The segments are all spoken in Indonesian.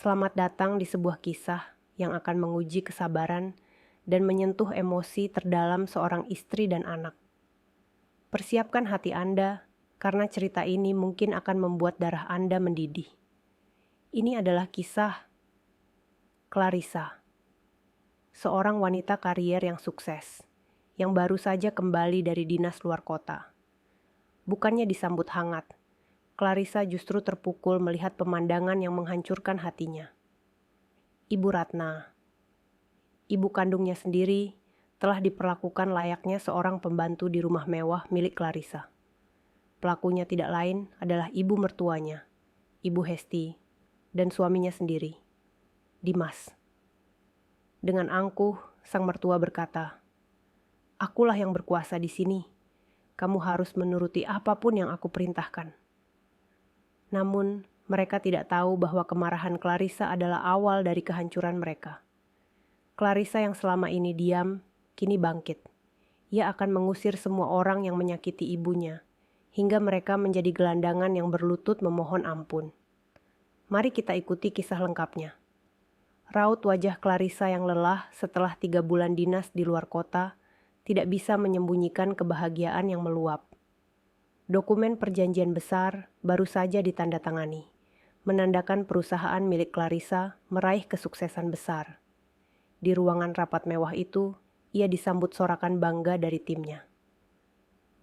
Selamat datang di sebuah kisah yang akan menguji kesabaran dan menyentuh emosi terdalam seorang istri dan anak. Persiapkan hati Anda, karena cerita ini mungkin akan membuat darah Anda mendidih. Ini adalah kisah Clarissa, seorang wanita karier yang sukses, yang baru saja kembali dari dinas luar kota. Bukannya disambut hangat, Clarissa justru terpukul melihat pemandangan yang menghancurkan hatinya. Ibu Ratna, ibu kandungnya sendiri, telah diperlakukan layaknya seorang pembantu di rumah mewah milik Clarissa. Pelakunya tidak lain adalah ibu mertuanya, Ibu Hesti, dan suaminya sendiri, Dimas. Dengan angkuh, sang mertua berkata, "Akulah yang berkuasa di sini. Kamu harus menuruti apapun yang aku perintahkan." Namun, mereka tidak tahu bahwa kemarahan Clarissa adalah awal dari kehancuran mereka. Clarissa yang selama ini diam, kini bangkit. Ia akan mengusir semua orang yang menyakiti ibunya, hingga mereka menjadi gelandangan yang berlutut memohon ampun. Mari kita ikuti kisah lengkapnya. Raut wajah Clarissa yang lelah setelah 3 bulan dinas di luar kota tidak bisa menyembunyikan kebahagiaan yang meluap. Dokumen perjanjian besar baru saja ditandatangani, menandakan perusahaan milik Clarissa meraih kesuksesan besar. Di ruangan rapat mewah itu, ia disambut sorakan bangga dari timnya.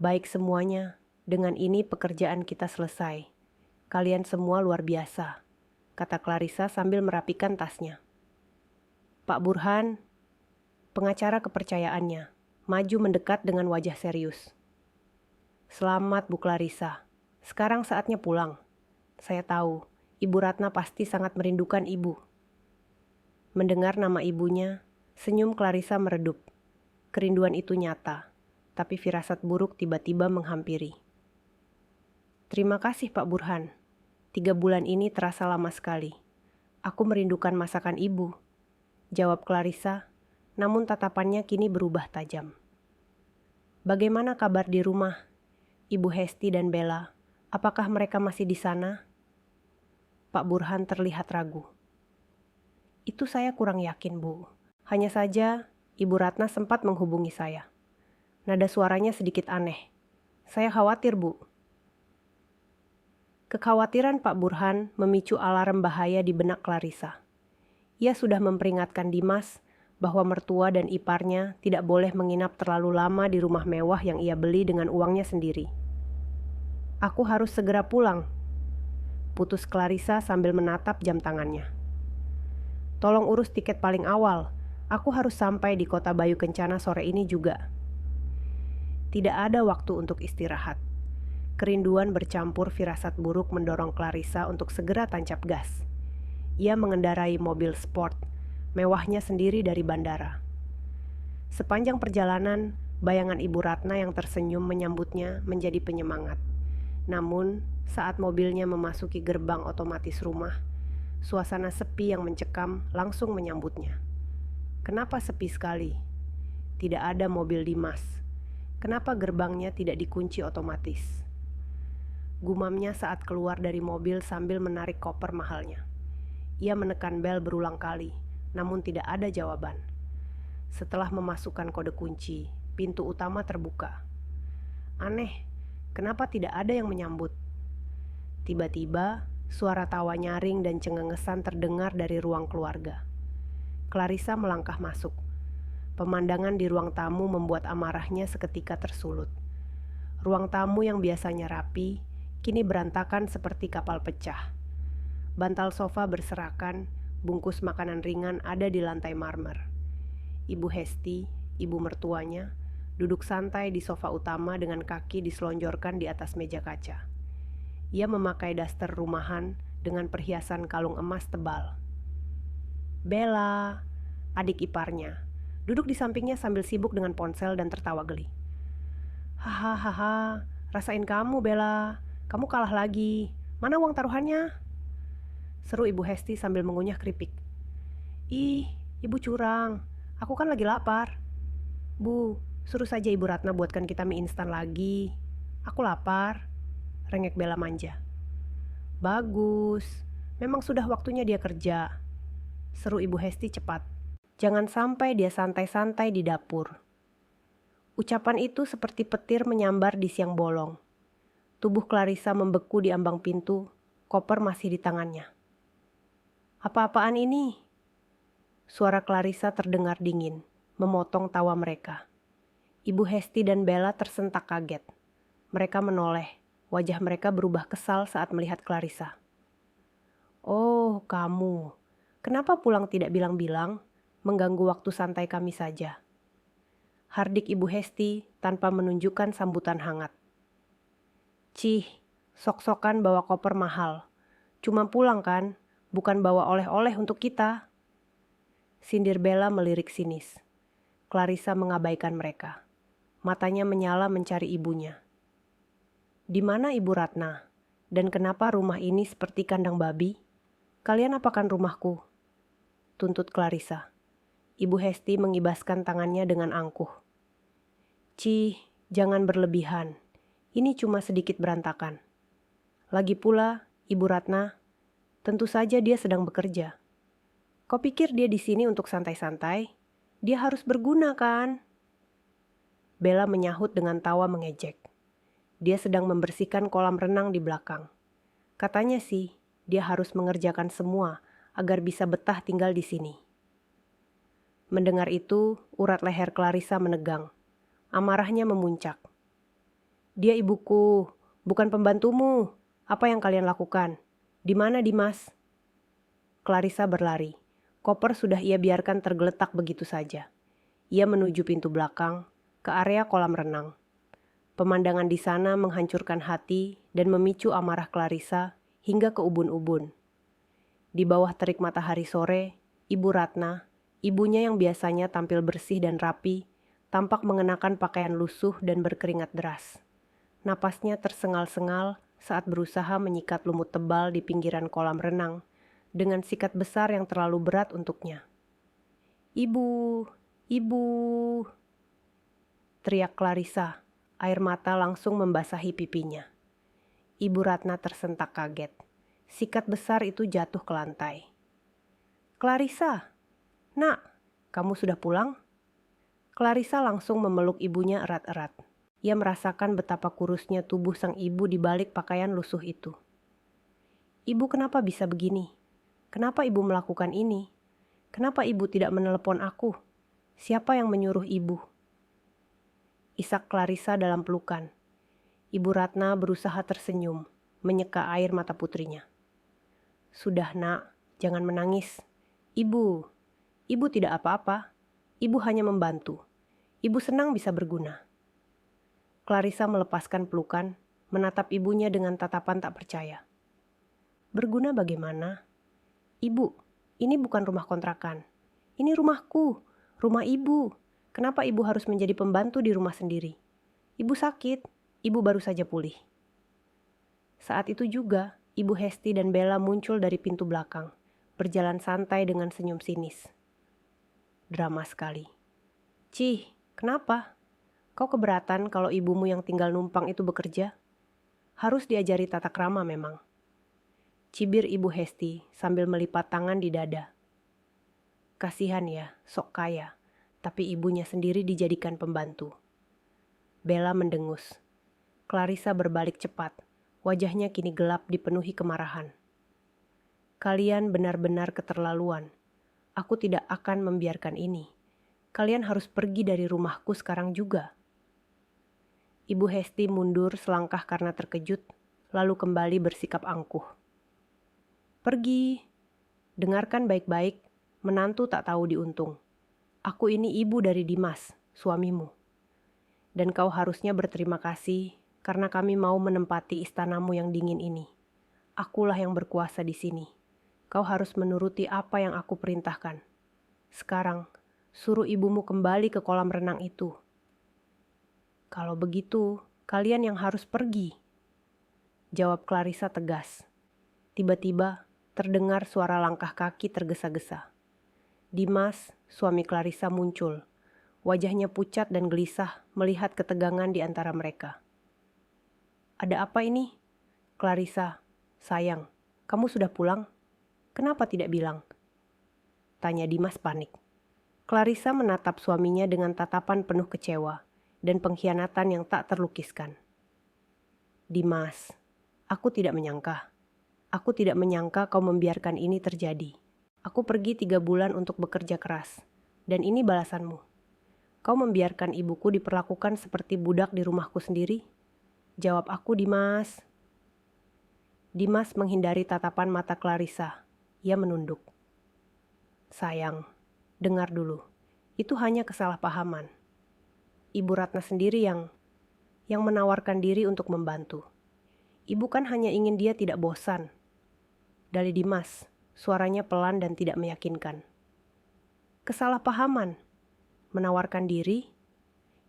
"Baik semuanya, dengan ini pekerjaan kita selesai. Kalian semua luar biasa," kata Clarissa sambil merapikan tasnya. Pak Burhan, pengacara kepercayaannya, maju mendekat dengan wajah serius. "Selamat Bu Clarissa, sekarang saatnya pulang. Saya tahu, Ibu Ratna pasti sangat merindukan Ibu." Mendengar nama ibunya, senyum Clarissa meredup. Kerinduan itu nyata, tapi firasat buruk tiba-tiba menghampiri. "Terima kasih Pak Burhan, 3 bulan ini terasa lama sekali. Aku merindukan masakan Ibu," jawab Clarissa, namun tatapannya kini berubah tajam. "Bagaimana kabar di rumah? Ibu Hesti dan Bella, apakah mereka masih di sana?" Pak Burhan terlihat ragu. "Itu saya kurang yakin, Bu. Hanya saja Ibu Ratna sempat menghubungi saya. Nada suaranya sedikit aneh. Saya khawatir, Bu." Kekhawatiran Pak Burhan memicu alarm bahaya di benak Clarissa. Ia sudah memperingatkan Dimas bahwa mertua dan iparnya tidak boleh menginap terlalu lama di rumah mewah yang ia beli dengan uangnya sendiri. "Aku harus segera pulang," putus Clarissa sambil menatap jam tangannya. "Tolong urus tiket paling awal. Aku harus sampai di Kota Bayu Kencana sore ini juga." Tidak ada waktu untuk istirahat. Kerinduan bercampur firasat buruk mendorong Clarissa untuk segera tancap gas. Ia mengendarai mobil sport, mewahnya sendiri dari bandara. Sepanjang perjalanan, bayangan Ibu Ratna yang tersenyum menyambutnya menjadi penyemangat. Namun, saat mobilnya memasuki gerbang otomatis rumah, suasana sepi yang mencekam langsung menyambutnya. Kenapa sepi sekali? Tidak ada mobil Dimas. Kenapa gerbangnya tidak dikunci otomatis? Gumamnya saat keluar dari mobil sambil menarik koper mahalnya. Ia menekan bel berulang kali, namun tidak ada jawaban. Setelah memasukkan kode kunci, pintu utama terbuka. Aneh, kenapa tidak ada yang menyambut? Tiba-tiba, suara tawa nyaring dan cengengesan terdengar dari ruang keluarga. Clarissa melangkah masuk. Pemandangan di ruang tamu membuat amarahnya seketika tersulut. Ruang tamu yang biasanya rapi, kini berantakan seperti kapal pecah. Bantal sofa berserakan, bungkus makanan ringan ada di lantai marmer. Ibu Hesti, ibu mertuanya, duduk santai di sofa utama dengan kaki diselonjorkan di atas meja kaca. Ia memakai daster rumahan dengan perhiasan kalung emas tebal. Bella, adik iparnya, duduk di sampingnya sambil sibuk dengan ponsel dan tertawa geli. "Hahaha, rasain kamu Bella, kamu kalah lagi. Mana uang taruhannya?" seru Ibu Hesti sambil mengunyah keripik. "Ih, Ibu curang. Aku kan lagi lapar." "Bu, suruh saja Ibu Ratna buatkan kita mie instan lagi. Aku lapar," rengek Bella manja. "Bagus. Memang sudah waktunya dia kerja, seru Ibu Hesti cepat. Jangan sampai dia santai-santai di dapur. Ucapan itu seperti petir menyambar di siang bolong. Tubuh Clarissa membeku di ambang pintu, koper masih di tangannya. Apa-apaan ini? Suara Clarissa terdengar dingin, memotong tawa mereka. Ibu Hesti dan Bella tersentak kaget. Mereka menoleh, wajah mereka berubah kesal saat melihat Clarissa. Oh, kamu. Kenapa pulang tidak bilang-bilang? Mengganggu waktu santai kami saja. Hardik Ibu Hesti tanpa menunjukkan sambutan hangat. Cih, sok-sokan bawa koper mahal. Cuma pulang kan, bukan bawa oleh-oleh untuk kita. Sindir Bella melirik sinis. Clarissa mengabaikan mereka. Matanya menyala mencari ibunya. Di mana Ibu Ratna? Dan kenapa rumah ini seperti kandang babi? Kalian apakan rumahku? Tuntut Clarissa. Ibu Hesti mengibaskan tangannya dengan angkuh. Cih, jangan berlebihan. Ini cuma sedikit berantakan. Lagi pula, Ibu Ratna, tentu saja dia sedang bekerja. Kau pikir dia di sini untuk santai-santai? Dia harus berguna kan? Bella menyahut dengan tawa mengejek. Dia sedang membersihkan kolam renang di belakang. Katanya sih, dia harus mengerjakan semua agar bisa betah tinggal di sini. Mendengar itu, urat leher Clarissa menegang. Amarahnya memuncak. Dia ibuku, bukan pembantumu. Apa yang kalian lakukan? Di mana Dimas? Clarissa berlari. Koper sudah ia biarkan tergeletak begitu saja. Ia menuju pintu belakang, ke area kolam renang. Pemandangan di sana menghancurkan hati dan memicu amarah Clarissa hingga ke ubun-ubun. Di bawah terik matahari sore, Ibu Ratna, ibunya yang biasanya tampil bersih dan rapi, tampak mengenakan pakaian lusuh dan berkeringat deras. Napasnya tersengal-sengal saat berusaha menyikat lumut tebal di pinggiran kolam renang dengan sikat besar yang terlalu berat untuknya. Ibu, ibu, teriak Clarissa, air mata langsung membasahi pipinya. Ibu Ratna tersentak kaget. Sikat besar itu jatuh ke lantai. Clarissa, nak, kamu sudah pulang? Clarissa langsung memeluk ibunya erat-erat. Ia merasakan betapa kurusnya tubuh sang ibu di balik pakaian lusuh itu. Ibu kenapa bisa begini? Kenapa ibu melakukan ini? Kenapa ibu tidak menelepon aku? Siapa yang menyuruh ibu? Isak Clarissa dalam pelukan. Ibu Ratna berusaha tersenyum, menyeka air mata putrinya. Sudah nak, jangan menangis. Ibu tidak apa-apa. Ibu hanya membantu. Ibu senang bisa berguna. Clarissa melepaskan pelukan, menatap ibunya dengan tatapan tak percaya. Berguna bagaimana? Ibu, ini bukan rumah kontrakan. Ini rumahku, rumah ibu. Kenapa ibu harus menjadi pembantu di rumah sendiri? Ibu sakit, ibu baru saja pulih. Saat itu juga, Ibu Hesti dan Bella muncul dari pintu belakang, berjalan santai dengan senyum sinis. Drama sekali. Cih, kenapa? Kau keberatan kalau ibumu yang tinggal numpang itu bekerja? Harus diajari tata krama memang. Cibir Ibu Hesti sambil melipat tangan di dada. Kasihan ya, sok kaya, tapi ibunya sendiri dijadikan pembantu. Bella mendengus. Clarissa berbalik cepat. Wajahnya kini gelap dipenuhi kemarahan. Kalian benar-benar keterlaluan. Aku tidak akan membiarkan ini. Kalian harus pergi dari rumahku sekarang juga. Ibu Hesti mundur selangkah karena terkejut, lalu kembali bersikap angkuh. Pergi. Dengarkan baik-baik, menantu tak tahu diuntung. Aku ini ibu dari Dimas, suamimu. Dan kau harusnya berterima kasih karena kami mau menempati istanamu yang dingin ini. Akulah yang berkuasa di sini. Kau harus menuruti apa yang aku perintahkan. Sekarang, suruh ibumu kembali ke kolam renang itu. Kalau begitu, kalian yang harus pergi. Jawab Clarissa tegas. Tiba-tiba, terdengar suara langkah kaki tergesa-gesa. Dimas, suami Clarissa muncul. Wajahnya pucat dan gelisah melihat ketegangan di antara mereka. Ada apa ini? Clarissa, sayang, kamu sudah pulang? Kenapa tidak bilang? Tanya Dimas panik. Clarissa menatap suaminya dengan tatapan penuh kecewa dan pengkhianatan yang tak terlukiskan. Dimas, aku tidak menyangka. Aku tidak menyangka kau membiarkan ini terjadi. Aku pergi 3 bulan untuk bekerja keras. Dan ini balasanmu. Kau membiarkan ibuku diperlakukan seperti budak di rumahku sendiri? Jawab aku, Dimas. Dimas menghindari tatapan mata Clarissa. Ia menunduk. Sayang, dengar dulu. Itu hanya kesalahpahaman. Ibu Ratna sendiri yang menawarkan diri untuk membantu. Ibu kan hanya ingin dia tidak bosan. Dari Dimas, suaranya pelan dan tidak meyakinkan. Kesalahpahaman. Menawarkan diri?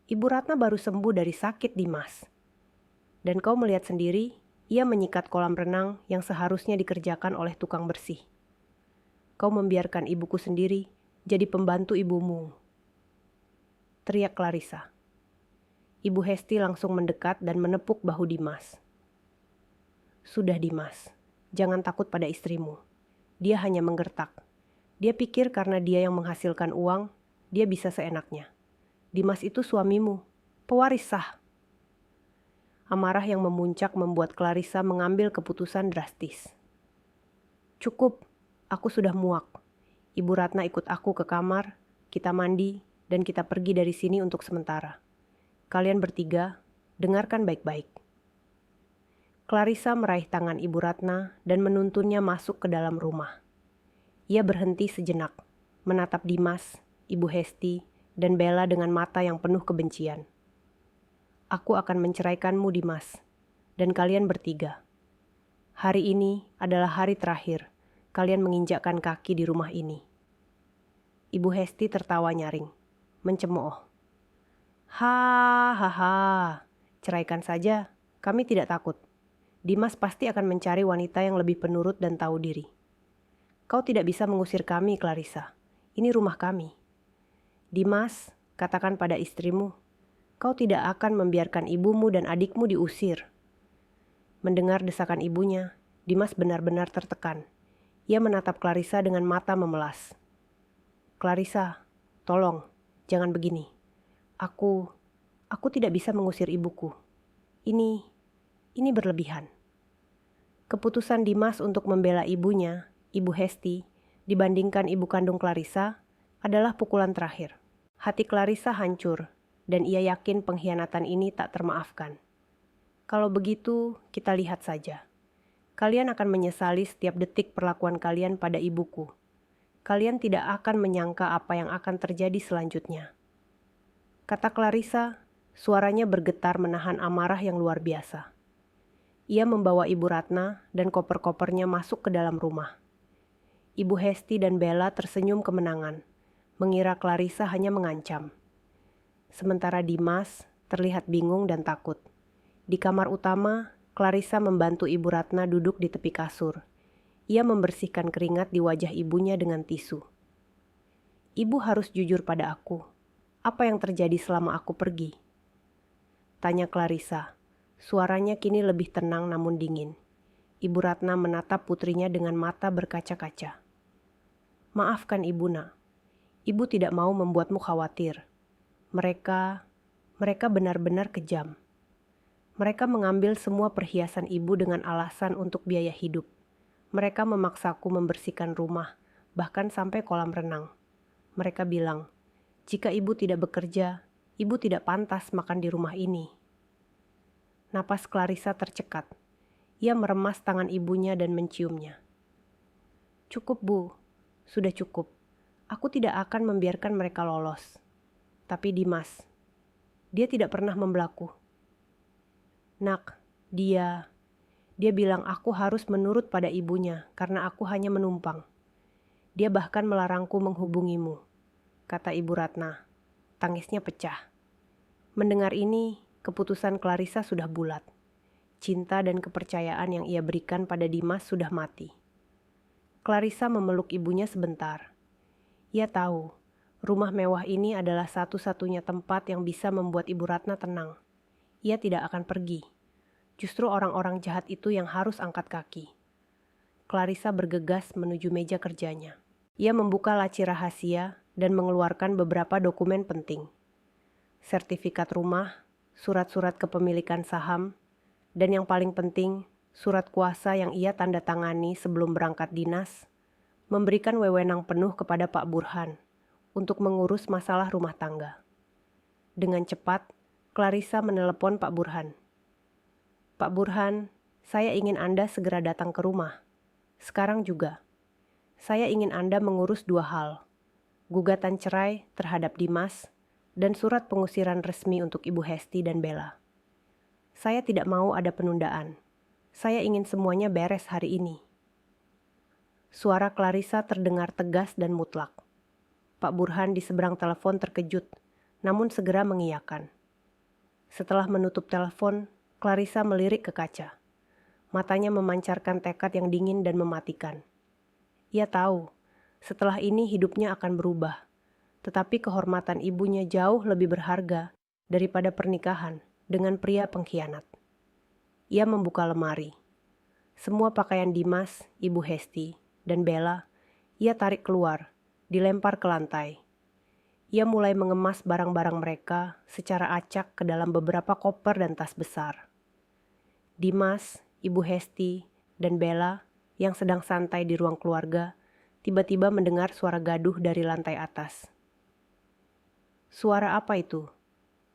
Ibu Ratna baru sembuh dari sakit, Dimas. Dan kau melihat sendiri, ia menyikat kolam renang yang seharusnya dikerjakan oleh tukang bersih. Kau membiarkan ibuku sendiri jadi pembantu ibumu. Teriak Clarissa. Ibu Hesti langsung mendekat dan menepuk bahu Dimas. Sudah Dimas, jangan takut pada istrimu. Dia hanya menggertak. Dia pikir karena dia yang menghasilkan uang, dia bisa seenaknya. Dimas itu suamimu, pewaris sah. Amarah yang memuncak membuat Clarissa mengambil keputusan drastis. Cukup, aku sudah muak. Ibu Ratna ikut aku ke kamar, kita mandi, dan kita pergi dari sini untuk sementara. Kalian bertiga, dengarkan baik-baik. Clarissa meraih tangan Ibu Ratna dan menuntunnya masuk ke dalam rumah. Ia berhenti sejenak, menatap Dimas, Ibu Hesti, dan Bella dengan mata yang penuh kebencian. Aku akan menceraikanmu, Dimas, dan kalian bertiga. Hari ini adalah hari terakhir kalian menginjakkan kaki di rumah ini. Ibu Hesti tertawa nyaring, mencemooh. Hahaha, ceraikan saja, kami tidak takut. Dimas pasti akan mencari wanita yang lebih penurut dan tahu diri. Kau tidak bisa mengusir kami, Clarissa. Ini rumah kami. Dimas, katakan pada istrimu, kau tidak akan membiarkan ibumu dan adikmu diusir. Mendengar desakan ibunya, Dimas benar-benar tertekan. Ia menatap Clarissa dengan mata memelas. Clarissa, tolong, jangan begini. Aku tidak bisa mengusir ibuku. Ini berlebihan. Keputusan Dimas untuk membela ibunya, Ibu Hesti, dibandingkan ibu kandung Clarissa, adalah pukulan terakhir. Hati Clarissa hancur, dan ia yakin pengkhianatan ini tak termaafkan. Kalau begitu, kita lihat saja. Kalian akan menyesali setiap detik perlakuan kalian pada ibuku. Kalian tidak akan menyangka apa yang akan terjadi selanjutnya. Kata Clarissa, suaranya bergetar menahan amarah yang luar biasa. Ia membawa Ibu Ratna dan koper-kopernya masuk ke dalam rumah. Ibu Hesti dan Bella tersenyum kemenangan, mengira Clarissa hanya mengancam. Sementara Dimas terlihat bingung dan takut. Di kamar utama, Clarissa membantu Ibu Ratna duduk di tepi kasur. Ia membersihkan keringat di wajah ibunya dengan tisu. Ibu harus jujur pada aku. Apa yang terjadi selama aku pergi? Tanya Clarissa. Suaranya kini lebih tenang namun dingin. Ibu Ratna menatap putrinya dengan mata berkaca-kaca. Maafkan ibu, nak. Ibu tidak mau membuatmu khawatir. Mereka benar-benar kejam. Mereka mengambil semua perhiasan ibu dengan alasan untuk biaya hidup. Mereka memaksaku membersihkan rumah, bahkan sampai kolam renang. Mereka bilang, jika ibu tidak bekerja, ibu tidak pantas makan di rumah ini. Napas Clarissa tercekat. Ia meremas tangan ibunya dan menciumnya. Cukup, Bu. Sudah cukup. Aku tidak akan membiarkan mereka lolos. Tapi Dimas, dia tidak pernah membelaku. Nak, dia bilang aku harus menurut pada ibunya karena aku hanya menumpang. Dia bahkan melarangku menghubungimu, kata Ibu Ratna. Tangisnya pecah. Mendengar ini, keputusan Clarissa sudah bulat. Cinta dan kepercayaan yang ia berikan pada Dimas sudah mati. Clarissa memeluk ibunya sebentar. Ia tahu, rumah mewah ini adalah satu-satunya tempat yang bisa membuat Ibu Ratna tenang. Ia tidak akan pergi. Justru orang-orang jahat itu yang harus angkat kaki. Clarissa bergegas menuju meja kerjanya. Ia membuka laci rahasia dan mengeluarkan beberapa dokumen penting. Sertifikat rumah, surat-surat kepemilikan saham, dan yang paling penting, surat kuasa yang ia tanda tangani sebelum berangkat dinas, memberikan wewenang penuh kepada Pak Burhan untuk mengurus masalah rumah tangga. Dengan cepat, Clarissa menelepon Pak Burhan. Pak Burhan, saya ingin Anda segera datang ke rumah. Sekarang juga. Saya ingin Anda mengurus 2 hal. Gugatan cerai terhadap Dimas dan surat pengusiran resmi untuk Ibu Hesti dan Bella. Saya tidak mau ada penundaan. Saya ingin semuanya beres hari ini. Suara Clarissa terdengar tegas dan mutlak. Pak Burhan di seberang telepon terkejut, namun segera mengiyakan. Setelah menutup telepon, Clarissa melirik ke kaca. Matanya memancarkan tekad yang dingin dan mematikan. Ia tahu, setelah ini hidupnya akan berubah. Tetapi kehormatan ibunya jauh lebih berharga daripada pernikahan dengan pria pengkhianat. Ia membuka lemari. Semua pakaian Dimas, Ibu Hesti, dan Bella, ia tarik keluar, dilempar ke lantai. Ia mulai mengemas barang-barang mereka secara acak ke dalam beberapa koper dan tas besar. Dimas, Ibu Hesti, dan Bella yang sedang santai di ruang keluarga tiba-tiba mendengar suara gaduh dari lantai atas. Suara apa itu?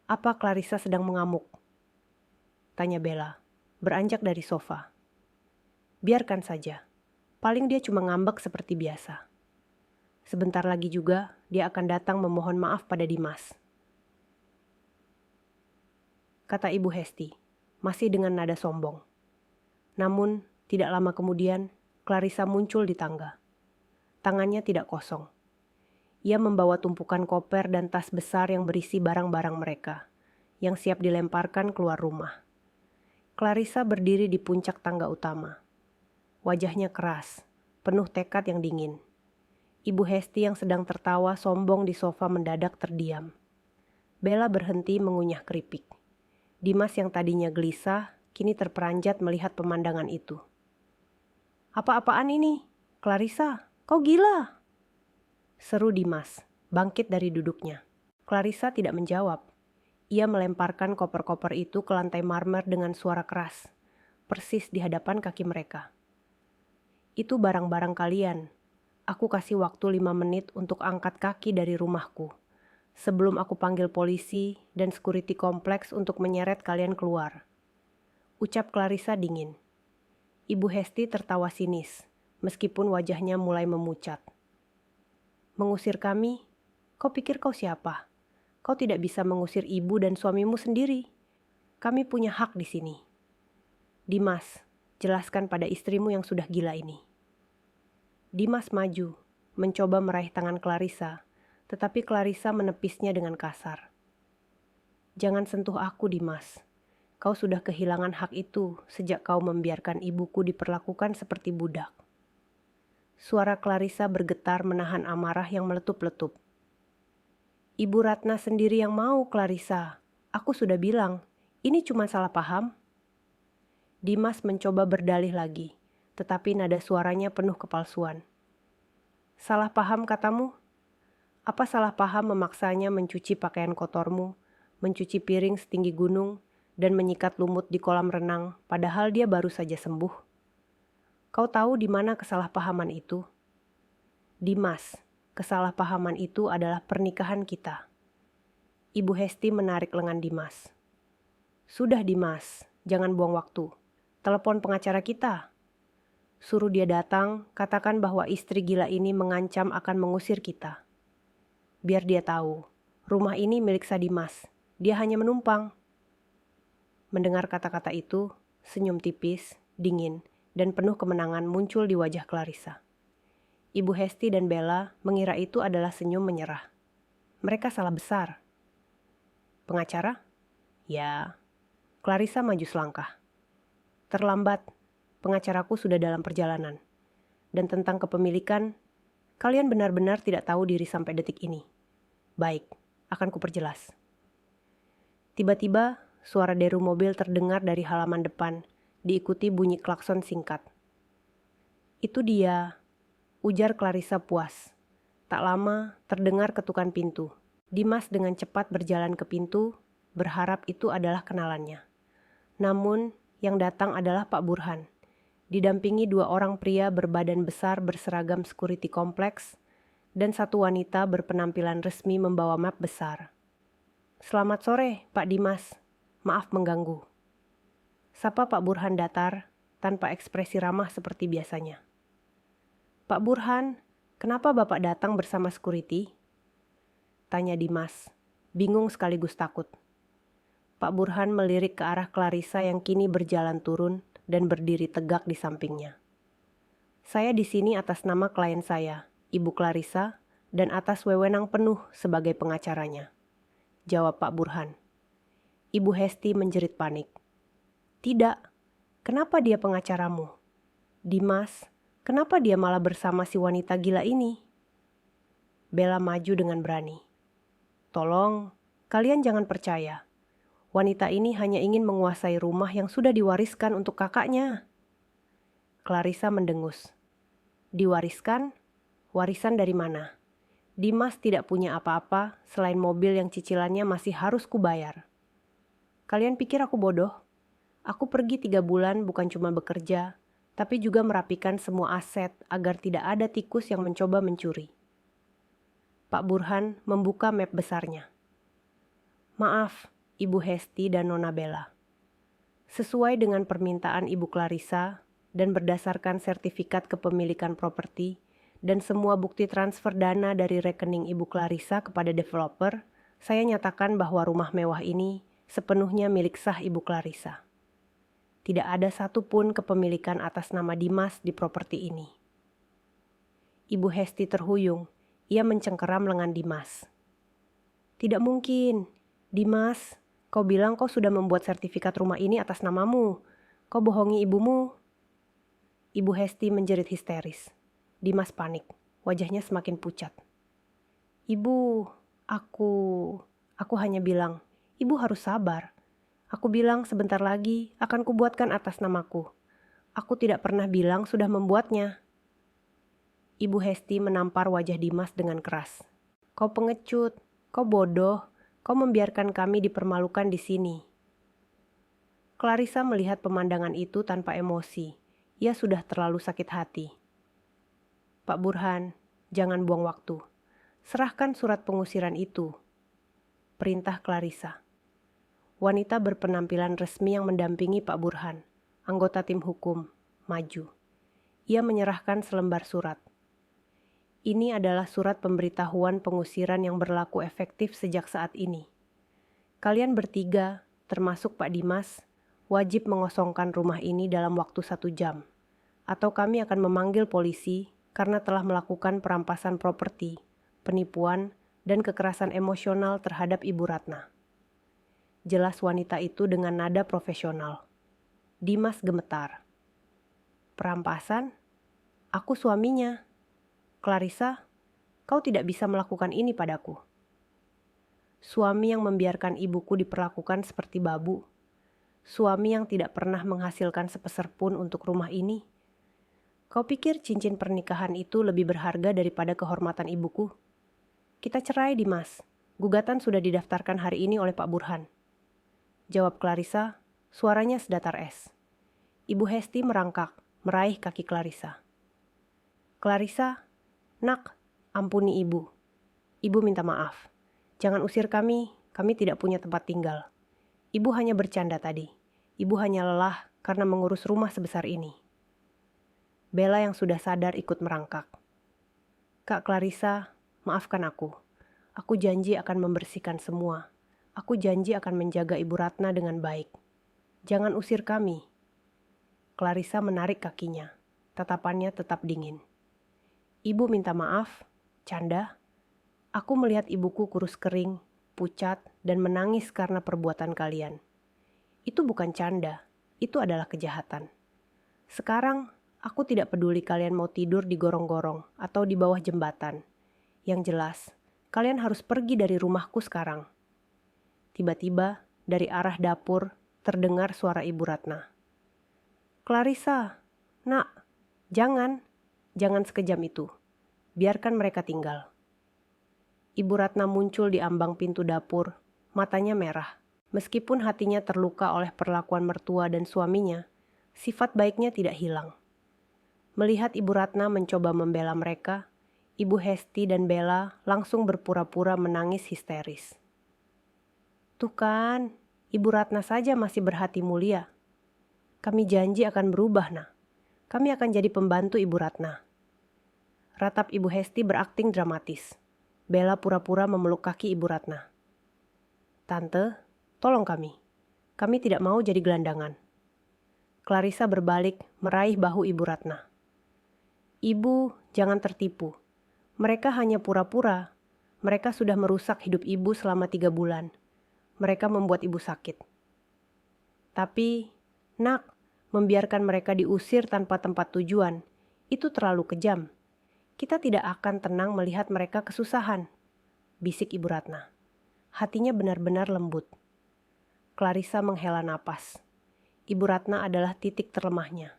Apa Clarissa sedang mengamuk? Tanya Bella, beranjak dari sofa. Biarkan saja, paling dia cuma ngambek seperti biasa. Sebentar lagi juga dia akan datang memohon maaf pada Dimas. Kata Ibu Hesti, masih dengan nada sombong. Namun, tidak lama kemudian, Clarissa muncul di tangga. Tangannya tidak kosong. Ia membawa tumpukan koper dan tas besar yang berisi barang-barang mereka, yang siap dilemparkan keluar rumah. Clarissa berdiri di puncak tangga utama. Wajahnya keras, penuh tekad yang dingin. Ibu Hesti yang sedang tertawa sombong di sofa mendadak terdiam. Bella berhenti mengunyah keripik. Dimas yang tadinya gelisah, kini terperanjat melihat pemandangan itu. Apa-apaan ini? Clarissa, kau gila? Seru Dimas, bangkit dari duduknya. Clarissa tidak menjawab. Ia melemparkan koper-koper itu ke lantai marmer dengan suara keras, persis di hadapan kaki mereka. Itu barang-barang kalian. Aku kasih waktu 5 menit untuk angkat kaki dari rumahku, sebelum aku panggil polisi dan security kompleks untuk menyeret kalian keluar. Ucap Clarissa dingin. Ibu Hesti tertawa sinis, meskipun wajahnya mulai memucat. Mengusir kami? Kau pikir kau siapa? Kau tidak bisa mengusir ibu dan suamimu sendiri. Kami punya hak di sini. Dimas, jelaskan pada istrimu yang sudah gila ini. Dimas maju, mencoba meraih tangan Clarissa, tetapi Clarissa menepisnya dengan kasar. Jangan sentuh aku, Dimas. Kau sudah kehilangan hak itu sejak kau membiarkan ibuku diperlakukan seperti budak. Suara Clarissa bergetar menahan amarah yang meletup-letup. Ibu Ratna sendiri yang mau, Clarissa. Aku sudah bilang, ini cuma salah paham. Dimas mencoba berdalih lagi, tetapi nada suaranya penuh kepalsuan. Salah paham katamu? Apa salah paham memaksanya mencuci pakaian kotormu, mencuci piring setinggi gunung, dan menyikat lumut di kolam renang, padahal dia baru saja sembuh? Kau tahu di mana kesalahpahaman itu? Dimas, kesalahpahaman itu adalah pernikahan kita. Ibu Hesti menarik lengan Dimas. Sudah Dimas, jangan buang waktu. Telepon pengacara kita. Suruh dia datang, katakan bahwa istri gila ini mengancam akan mengusir kita. Biar dia tahu, rumah ini milik Sadimas. Dia hanya menumpang. Mendengar kata-kata itu, senyum tipis, dingin, dan penuh kemenangan muncul di wajah Clarissa. Ibu Hesti dan Bella mengira itu adalah senyum menyerah. Mereka salah besar. Pengacara? Ya. Clarissa maju selangkah. Terlambat, pengacaraku sudah dalam perjalanan. Dan tentang kepemilikan, kalian benar-benar tidak tahu diri sampai detik ini. Baik, akan kuperjelas. Tiba-tiba, suara deru mobil terdengar dari halaman depan, diikuti bunyi klakson singkat. Itu dia, ujar Clarissa puas. Tak lama, terdengar ketukan pintu. Dimas dengan cepat berjalan ke pintu, berharap itu adalah kenalannya. Namun, yang datang adalah Pak Burhan. Didampingi 2 orang pria berbadan besar berseragam security kompleks, dan 1 wanita berpenampilan resmi membawa map besar. "Selamat sore, Pak Dimas. Maaf mengganggu." Sapa Pak Burhan datar, tanpa ekspresi ramah seperti biasanya. "Pak Burhan, kenapa Bapak datang bersama security?" tanya Dimas, bingung sekaligus takut. Pak Burhan melirik ke arah Clarissa yang kini berjalan turun dan berdiri tegak di sampingnya. "Saya di sini atas nama klien saya, Ibu Clarissa, dan atas wewenang penuh sebagai pengacaranya," jawab Pak Burhan. Ibu Hesti menjerit panik. "Tidak, kenapa dia pengacaramu? Dimas, kenapa dia malah bersama si wanita gila ini?" Bella maju dengan berani. "Tolong, kalian jangan percaya. Wanita ini hanya ingin menguasai rumah yang sudah diwariskan untuk kakaknya." Clarissa mendengus. "Diwariskan? Warisan dari mana? Dimas tidak punya apa-apa selain mobil yang cicilannya masih harus kubayar. Kalian pikir aku bodoh? Aku pergi 3 bulan bukan cuma bekerja, tapi juga merapikan semua aset agar tidak ada tikus yang mencoba mencuri." Pak Burhan membuka map besarnya. "Maaf, Ibu Hesti dan Nona Bella. Sesuai dengan permintaan Ibu Clarissa dan berdasarkan sertifikat kepemilikan properti dan semua bukti transfer dana dari rekening Ibu Clarissa kepada developer, saya nyatakan bahwa rumah mewah ini sepenuhnya milik sah Ibu Clarissa. Tidak ada satupun kepemilikan atas nama Dimas di properti ini." Ibu Hesti terhuyung. Ia mencengkeram lengan Dimas. "Tidak mungkin. Dimas, kau bilang kau sudah membuat sertifikat rumah ini atas namamu. Kau bohongi ibumu." Ibu Hesti menjerit histeris. Dimas panik. Wajahnya semakin pucat. "Ibu, aku hanya bilang, ibu harus sabar. Aku bilang sebentar lagi akan kubuatkan atas namaku. Aku tidak pernah bilang sudah membuatnya." Ibu Hesti menampar wajah Dimas dengan keras. "Kau pengecut, kau bodoh, kau membiarkan kami dipermalukan di sini." Clarissa melihat pemandangan itu tanpa emosi. Ia sudah terlalu sakit hati. "Pak Burhan, jangan buang waktu. Serahkan surat pengusiran itu," perintah Clarissa. Wanita berpenampilan resmi yang mendampingi Pak Burhan, anggota tim hukum, maju. Ia menyerahkan selembar surat. "Ini adalah surat pemberitahuan pengusiran yang berlaku efektif sejak saat ini. Kalian bertiga, termasuk Pak Dimas, wajib mengosongkan rumah ini dalam waktu 1 jam. Atau kami akan memanggil polisi karena telah melakukan perampasan properti, penipuan, dan kekerasan emosional terhadap Ibu Ratna." Jelas wanita itu dengan nada profesional. Dimas gemetar. "Perampasan? Aku suaminya. Clarissa, kau tidak bisa melakukan ini padaku. Suami yang membiarkan ibuku diperlakukan seperti babu. Suami yang tidak pernah menghasilkan sepeser pun untuk rumah ini. Kau pikir cincin pernikahan itu lebih berharga daripada kehormatan ibuku? Kita cerai, Dimas. Gugatan sudah didaftarkan hari ini oleh Pak Burhan." Jawab Clarissa, suaranya sedatar es. Ibu Hesti merangkak, meraih kaki Clarissa. "Clarissa, nak, ampuni ibu. Ibu minta maaf. Jangan usir kami tidak punya tempat tinggal. Ibu hanya bercanda tadi. Ibu hanya lelah karena mengurus rumah sebesar ini." Bella yang sudah sadar ikut merangkak. "Kak Clarissa, maafkan aku. Aku janji akan membersihkan semua. Aku janji akan menjaga Ibu Ratna dengan baik. Jangan usir kami." Clarissa menarik kakinya. Tatapannya tetap dingin. "Ibu minta maaf, canda. Aku melihat ibuku kurus kering, pucat, dan menangis karena perbuatan kalian. Itu bukan canda, itu adalah kejahatan. Sekarang, aku tidak peduli kalian mau tidur di gorong-gorong atau di bawah jembatan. Yang jelas, kalian harus pergi dari rumahku sekarang." Tiba-tiba, dari arah dapur, terdengar suara Ibu Ratna. "Clarissa, nak, jangan. Jangan sekejam itu. Biarkan mereka tinggal. Ibu Ratna muncul di ambang pintu dapur, matanya merah. Meskipun hatinya terluka oleh perlakuan mertua dan suaminya, sifat baiknya tidak hilang. Melihat Ibu Ratna mencoba membela mereka, Ibu Hesti dan Bella langsung berpura-pura menangis histeris. Tuh kan, Ibu Ratna saja masih berhati mulia. Kami janji akan berubah, nah. Kami akan jadi pembantu Ibu Ratna. Ratap Ibu Hesti berakting dramatis. Bella pura-pura memeluk kaki Ibu Ratna. Tante, tolong kami. Kami tidak mau jadi gelandangan. Clarissa berbalik meraih bahu Ibu Ratna. Ibu, jangan tertipu. Mereka hanya pura-pura. Mereka sudah merusak hidup ibu selama 3 bulan. Mereka membuat ibu sakit. Tapi, nak, membiarkan mereka diusir tanpa tempat tujuan, itu terlalu kejam. Kita tidak akan tenang melihat mereka kesusahan, bisik Ibu Ratna. Hatinya benar-benar lembut. Clarissa menghela napas. Ibu Ratna adalah titik terlemahnya.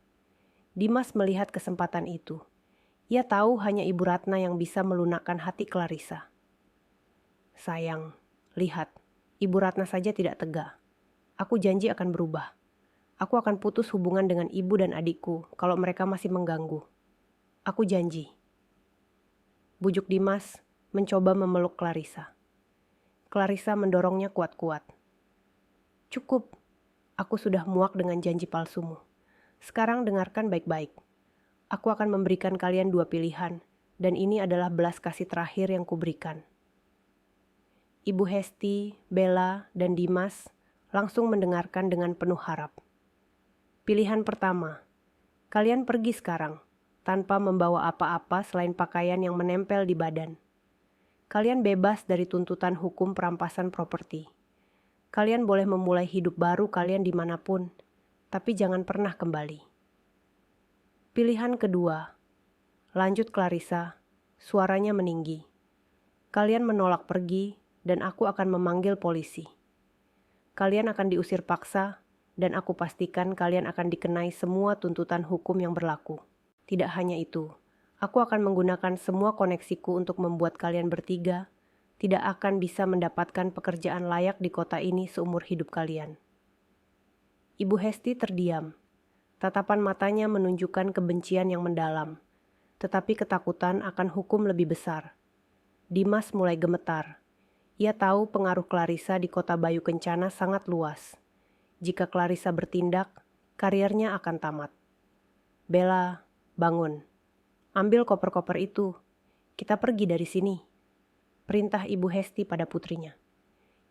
Dimas melihat kesempatan itu. Ia tahu hanya Ibu Ratna yang bisa melunakkan hati Clarissa. Sayang, lihat, Ibu Ratna saja tidak tega. Aku janji akan berubah. Aku akan putus hubungan dengan ibu dan adikku kalau mereka masih mengganggu. Aku janji. Bujuk Dimas mencoba memeluk Clarissa. Clarissa mendorongnya kuat-kuat. Cukup, aku sudah muak dengan janji palsumu. Sekarang dengarkan baik-baik. Aku akan memberikan kalian 2 pilihan, dan ini adalah belas kasih terakhir yang kuberikan. Ibu Hesti, Bella, dan Dimas langsung mendengarkan dengan penuh harap. Pilihan pertama, kalian pergi sekarang, tanpa membawa apa-apa selain pakaian yang menempel di badan. Kalian bebas dari tuntutan hukum perampasan properti. Kalian boleh memulai hidup baru kalian dimanapun, tapi jangan pernah kembali. Pilihan kedua, lanjut Clarissa, suaranya meninggi. Kalian menolak pergi dan aku akan memanggil polisi. Kalian akan diusir paksa dan aku pastikan kalian akan dikenai semua tuntutan hukum yang berlaku. Tidak hanya itu, aku akan menggunakan semua koneksiku untuk membuat kalian bertiga tidak akan bisa mendapatkan pekerjaan layak di kota ini seumur hidup kalian. Ibu Hesti terdiam. Tatapan matanya menunjukkan kebencian yang mendalam, tetapi ketakutan akan hukum lebih besar. Dimas mulai gemetar. Ia tahu pengaruh Clarissa di kota Bayu Kencana sangat luas. Jika Clarissa bertindak, karirnya akan tamat. Bella, bangun. Ambil koper-koper itu. Kita pergi dari sini. Perintah Ibu Hesti pada putrinya.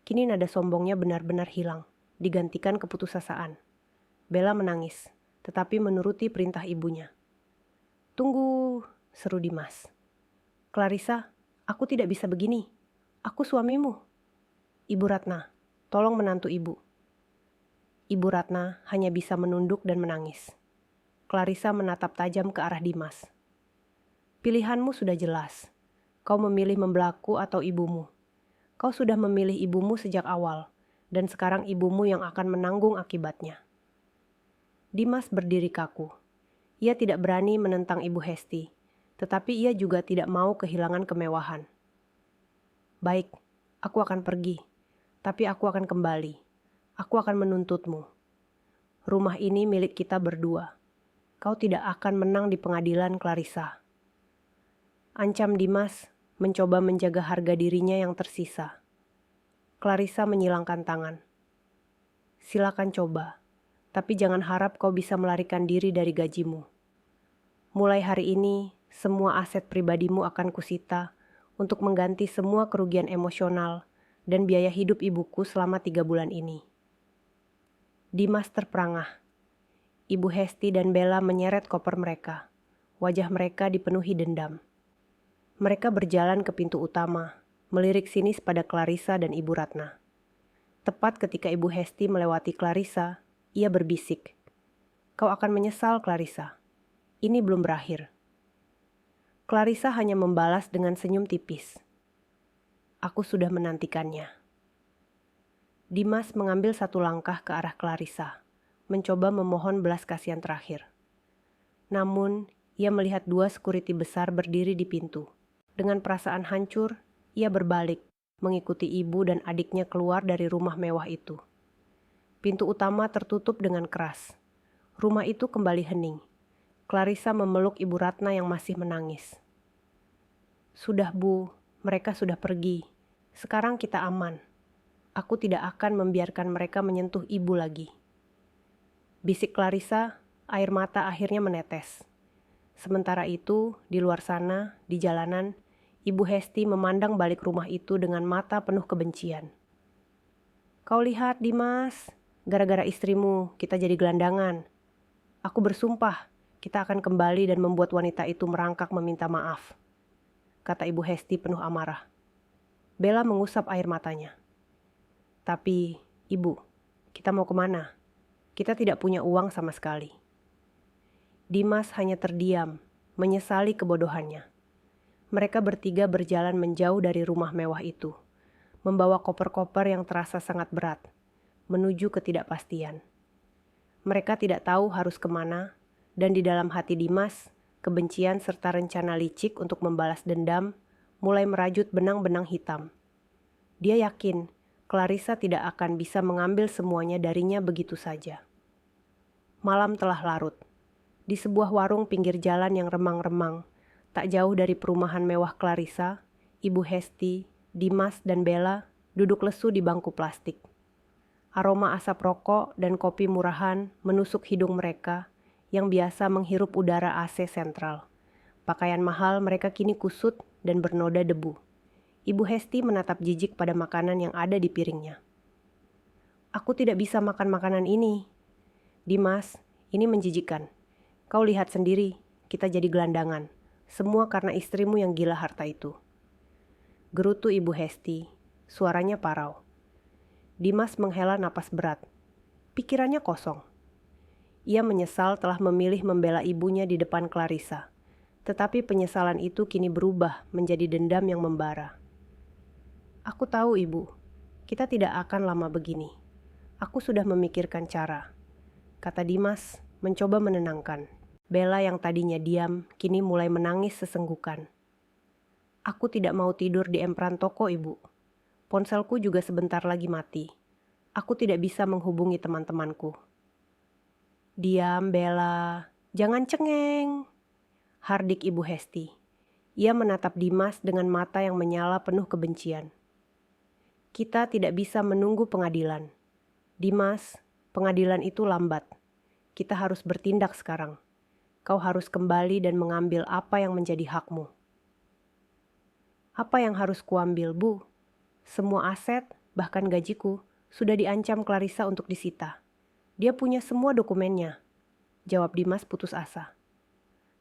Kini nada sombongnya benar-benar hilang, digantikan keputusasaan. Bella menangis, tetapi menuruti perintah ibunya. Tunggu, seru Dimas. Clarissa, aku tidak bisa begini. Aku suamimu. Ibu Ratna, tolong menantu ibu. Ibu Ratna hanya bisa menunduk dan menangis. Clarissa menatap tajam ke arah Dimas. Pilihanmu sudah jelas. Kau memilih membelaku atau ibumu. Kau sudah memilih ibumu sejak awal, dan sekarang ibumu yang akan menanggung akibatnya. Dimas berdiri kaku. Ia tidak berani menentang Ibu Hesti, tetapi ia juga tidak mau kehilangan kemewahan. Baik, aku akan pergi, tapi aku akan kembali. Aku akan menuntutmu. Rumah ini milik kita berdua. Kau tidak akan menang di pengadilan, Clarissa. Ancam Dimas mencoba menjaga harga dirinya yang tersisa. Clarissa menyilangkan tangan. Silakan coba. Tapi jangan harap kau bisa melarikan diri dari gajimu. Mulai hari ini, semua aset pribadimu akan kusita untuk mengganti semua kerugian emosional dan biaya hidup ibuku selama 3 bulan ini. Dimas terperangah. Ibu Hesti dan Bella menyeret koper mereka. Wajah mereka dipenuhi dendam. Mereka berjalan ke pintu utama, melirik sinis pada Clarissa dan Ibu Ratna. Tepat ketika Ibu Hesti melewati Clarissa, ia berbisik, "Kau akan menyesal, Clarissa. Ini belum berakhir." Clarissa hanya membalas dengan senyum tipis. "Aku sudah menantikannya." Dimas mengambil satu langkah ke arah Clarissa, mencoba memohon belas kasihan terakhir. Namun, ia melihat 2 security besar berdiri di pintu. Dengan perasaan hancur, ia berbalik, mengikuti ibu dan adiknya keluar dari rumah mewah itu. Pintu utama tertutup dengan keras. Rumah itu kembali hening. Clarissa memeluk Ibu Ratna yang masih menangis. "Sudah, Bu, mereka sudah pergi. Sekarang kita aman. Aku tidak akan membiarkan mereka menyentuh ibu lagi." Bisik Clarissa, air mata akhirnya menetes. Sementara itu, di luar sana, di jalanan, Ibu Hesti memandang balik rumah itu dengan mata penuh kebencian. "Kau lihat, Dimas, gara-gara istrimu kita jadi gelandangan. Aku bersumpah, kita akan kembali dan membuat wanita itu merangkak meminta maaf," kata Ibu Hesti penuh amarah. Bella mengusap air matanya. "Tapi, Ibu, kita mau kemana? Kita tidak punya uang sama sekali." Dimas hanya terdiam, menyesali kebodohannya. Mereka bertiga berjalan menjauh dari rumah mewah itu, membawa koper-koper yang terasa sangat berat, menuju ketidakpastian. Mereka tidak tahu harus kemana, dan di dalam hati Dimas, kebencian serta rencana licik untuk membalas dendam mulai merajut benang-benang hitam. Dia yakin Clarissa tidak akan bisa mengambil semuanya darinya begitu saja. Malam telah larut. Di sebuah warung pinggir jalan yang remang-remang, tak jauh dari perumahan mewah Clarissa, Ibu Hesti, Dimas, dan Bella duduk lesu di bangku plastik. Aroma asap rokok dan kopi murahan menusuk hidung mereka yang biasa menghirup udara AC sentral. Pakaian mahal mereka kini kusut dan bernoda debu. Ibu Hesti menatap jijik pada makanan yang ada di piringnya. "Aku tidak bisa makan makanan ini." "Dimas, ini menjijikkan. Kau lihat sendiri, kita jadi gelandangan. Semua karena istrimu yang gila harta itu," gerutu Ibu Hesti, suaranya parau. Dimas menghela napas berat. Pikirannya kosong. Ia menyesal telah memilih membela ibunya di depan Clarissa. Tetapi penyesalan itu kini berubah menjadi dendam yang membara. "Aku tahu, Ibu. Kita tidak akan lama begini. Aku sudah memikirkan cara," kata Dimas, mencoba menenangkan. Bella yang tadinya diam, kini mulai menangis sesenggukan. "Aku tidak mau tidur di empran toko, Ibu. Ponselku juga sebentar lagi mati. Aku tidak bisa menghubungi teman-temanku." "Diam, Bella. Jangan cengeng," hardik Ibu Hesti. Ia menatap Dimas dengan mata yang menyala penuh kebencian. "Kita tidak bisa menunggu pengadilan. Dimas, pengadilan itu lambat. Kita harus bertindak sekarang. Kau harus kembali dan mengambil apa yang menjadi hakmu." "Apa yang harus kuambil, Bu? Semua aset, bahkan gajiku, sudah diancam Clarissa untuk disita. Dia punya semua dokumennya," jawab Dimas putus asa.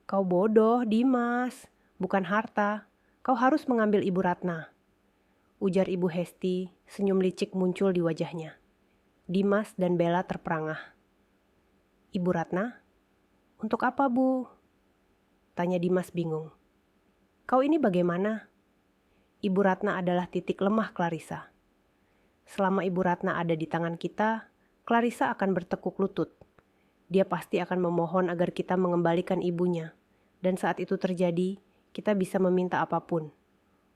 "Kau bodoh, Dimas. Bukan harta. Kau harus mengambil Ibu Ratna," ujar Ibu Hesti, senyum licik muncul di wajahnya. Dimas dan Bella terperangah. "Ibu Ratna? Untuk apa, Bu?" tanya Dimas bingung. "Kau ini bagaimana?" Ibu Ratna adalah titik lemah Clarissa. Selama Ibu Ratna ada di tangan kita, Clarissa akan bertekuk lutut. Dia pasti akan memohon agar kita mengembalikan ibunya. Dan saat itu terjadi, kita bisa meminta apapun.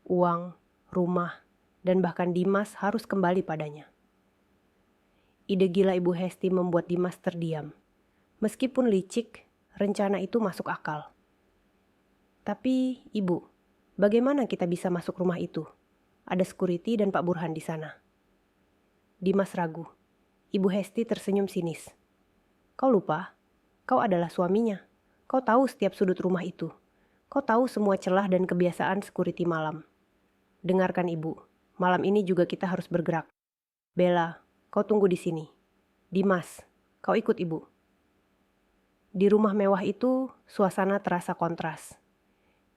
Uang, rumah, dan bahkan Dimas harus kembali padanya. Ide gila Ibu Hesti membuat Dimas terdiam. Meskipun licik, rencana itu masuk akal. "Tapi, Ibu, bagaimana kita bisa masuk rumah itu? Ada security dan Pak Burhan di sana." Dimas ragu. Ibu Hesti tersenyum sinis. "Kau lupa? Kau adalah suaminya. Kau tahu setiap sudut rumah itu. Kau tahu semua celah dan kebiasaan security malam. Dengarkan, Ibu. Malam ini juga kita harus bergerak. Bella, kau tunggu di sini. Dimas, kau ikut Ibu." Di rumah mewah itu, suasana terasa kontras.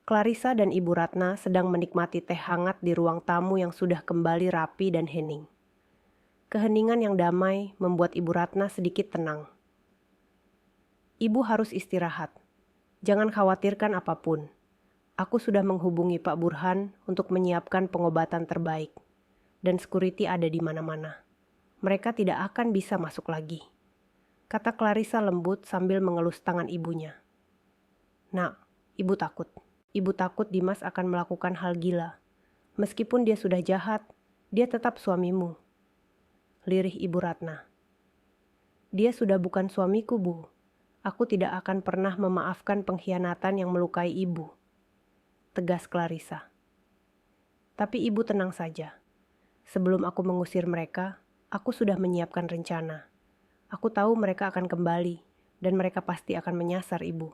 Clarissa dan Ibu Ratna sedang menikmati teh hangat di ruang tamu yang sudah kembali rapi dan hening. Keheningan yang damai membuat Ibu Ratna sedikit tenang. "Ibu harus istirahat. Jangan khawatirkan apapun. Aku sudah menghubungi Pak Burhan untuk menyiapkan pengobatan terbaik. Dan security ada di mana-mana. Mereka tidak akan bisa masuk lagi," kata Clarissa lembut sambil mengelus tangan ibunya. Nak, ibu takut. Ibu takut Dimas akan melakukan hal gila. Meskipun dia sudah jahat, dia tetap suamimu. Lirih Ibu Ratna. Dia sudah bukan suamiku, Bu. Aku tidak akan pernah memaafkan pengkhianatan yang melukai ibu. Tegas Clarissa. Tapi ibu tenang saja. Sebelum aku mengusir mereka, aku sudah menyiapkan rencana. Aku tahu mereka akan kembali, dan mereka pasti akan menyasar ibu.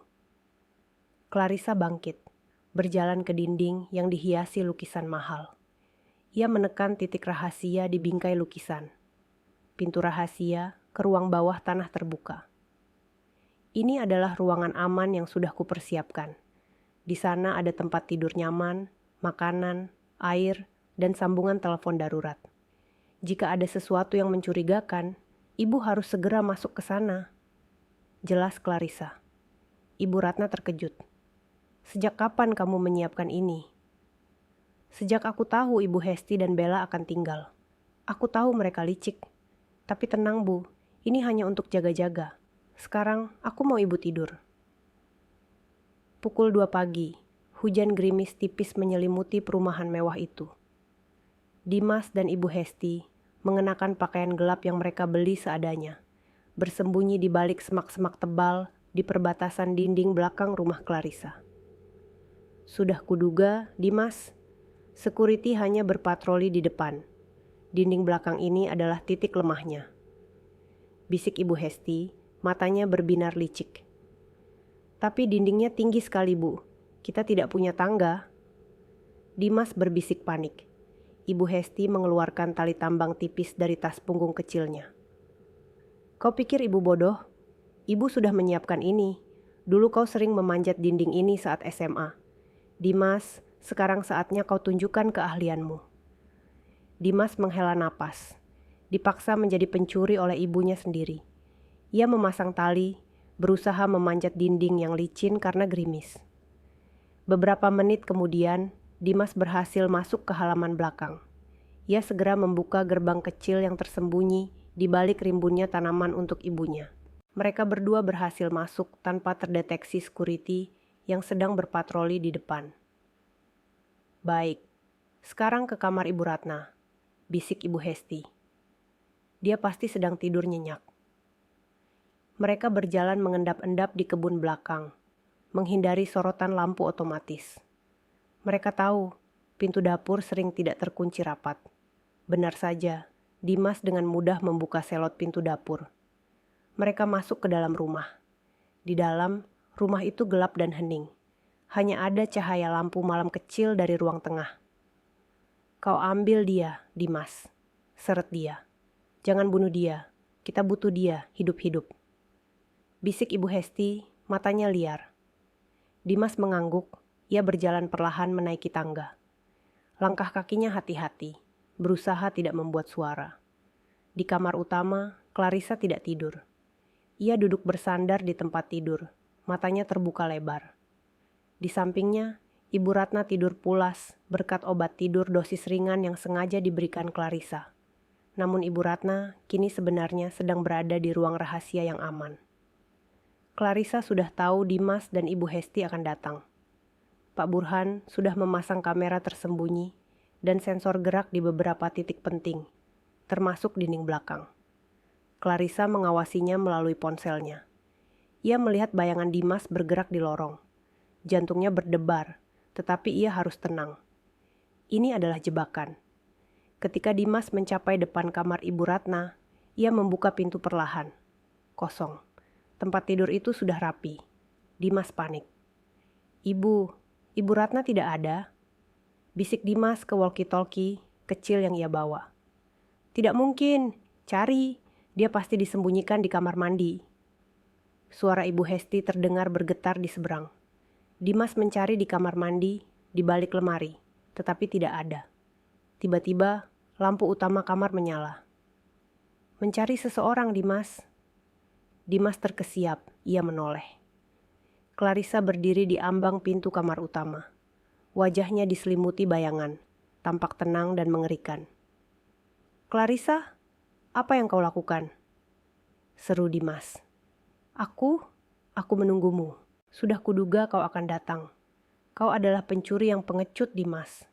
Clarissa bangkit, berjalan ke dinding yang dihiasi lukisan mahal. Ia menekan titik rahasia di bingkai lukisan. Pintu rahasia ke ruang bawah tanah terbuka. Ini adalah ruangan aman yang sudah kupersiapkan. Di sana ada tempat tidur nyaman, makanan, air, dan sambungan telepon darurat. Jika ada sesuatu yang mencurigakan, ibu harus segera masuk ke sana. Jelas Clarissa. Ibu Ratna terkejut. Sejak kapan kamu menyiapkan ini? Sejak aku tahu Ibu Hesti dan Bella akan tinggal. Aku tahu mereka licik. Tapi tenang, Bu, ini hanya untuk jaga-jaga. Sekarang aku mau ibu tidur. Pukul 2 pagi, hujan gerimis tipis menyelimuti perumahan mewah itu. Dimas dan Ibu Hesti mengenakan pakaian gelap yang mereka beli seadanya, bersembunyi di balik semak-semak tebal di perbatasan dinding belakang rumah Clarissa. Sudah kuduga, Dimas, security hanya berpatroli di depan. Dinding belakang ini adalah titik lemahnya. Bisik Ibu Hesti, matanya berbinar licik. Tapi dindingnya tinggi sekali, Bu. Kita tidak punya tangga. Dimas berbisik panik. Ibu Hesti mengeluarkan tali tambang tipis dari tas punggung kecilnya. Kau pikir ibu bodoh? Ibu sudah menyiapkan ini. Dulu kau sering memanjat dinding ini saat SMA. Dimas, sekarang saatnya kau tunjukkan keahlianmu. Dimas menghela napas. Dipaksa menjadi pencuri oleh ibunya sendiri. Ia memasang tali, berusaha memanjat dinding yang licin karena gerimis. Beberapa menit kemudian, Dimas berhasil masuk ke halaman belakang. Ia segera membuka gerbang kecil yang tersembunyi di balik rimbunnya tanaman untuk ibunya. Mereka berdua berhasil masuk tanpa terdeteksi security yang sedang berpatroli di depan. Baik, sekarang ke kamar Ibu Ratna, bisik Ibu Hesti. Dia pasti sedang tidur nyenyak. Mereka berjalan mengendap-endap di kebun belakang, menghindari sorotan lampu otomatis. Mereka tahu, pintu dapur sering tidak terkunci rapat. Benar saja, Dimas dengan mudah membuka selot pintu dapur. Mereka masuk ke dalam rumah. Di dalam, rumah itu gelap dan hening. Hanya ada cahaya lampu malam kecil dari ruang tengah. Kau ambil dia, Dimas. Seret dia. Jangan bunuh dia. Kita butuh dia, hidup-hidup. Bisik Ibu Hesti, matanya liar. Dimas mengangguk, ia berjalan perlahan menaiki tangga. Langkah kakinya hati-hati, berusaha tidak membuat suara. Di kamar utama, Clarissa tidak tidur. Ia duduk bersandar di tempat tidur, matanya terbuka lebar. Di sampingnya, Ibu Ratna tidur pulas berkat obat tidur dosis ringan yang sengaja diberikan Clarissa. Namun Ibu Ratna kini sebenarnya sedang berada di ruang rahasia yang aman. Clarissa sudah tahu Dimas dan Ibu Hesti akan datang. Pak Burhan sudah memasang kamera tersembunyi dan sensor gerak di beberapa titik penting, termasuk dinding belakang. Clarissa mengawasinya melalui ponselnya. Ia melihat bayangan Dimas bergerak di lorong. Jantungnya berdebar, tetapi ia harus tenang. Ini adalah jebakan. Ketika Dimas mencapai depan kamar Ibu Ratna, ia membuka pintu perlahan. Kosong. Tempat tidur itu sudah rapi. Dimas panik. Ibu Ratna tidak ada. Bisik Dimas ke walkie-talkie kecil yang ia bawa. Tidak mungkin, cari. Dia pasti disembunyikan di kamar mandi. Suara Ibu Hesti terdengar bergetar di seberang. Dimas mencari di kamar mandi, di balik lemari, tetapi tidak ada. Tiba-tiba, lampu utama kamar menyala. Mencari seseorang, Dimas. Dimas terkesiap, ia menoleh. Clarissa berdiri di ambang pintu kamar utama. Wajahnya diselimuti bayangan, tampak tenang dan mengerikan. Clarissa, apa yang kau lakukan? Seru Dimas. Aku menunggumu. Sudah kuduga kau akan datang. Kau adalah pencuri yang pengecut, Dimas.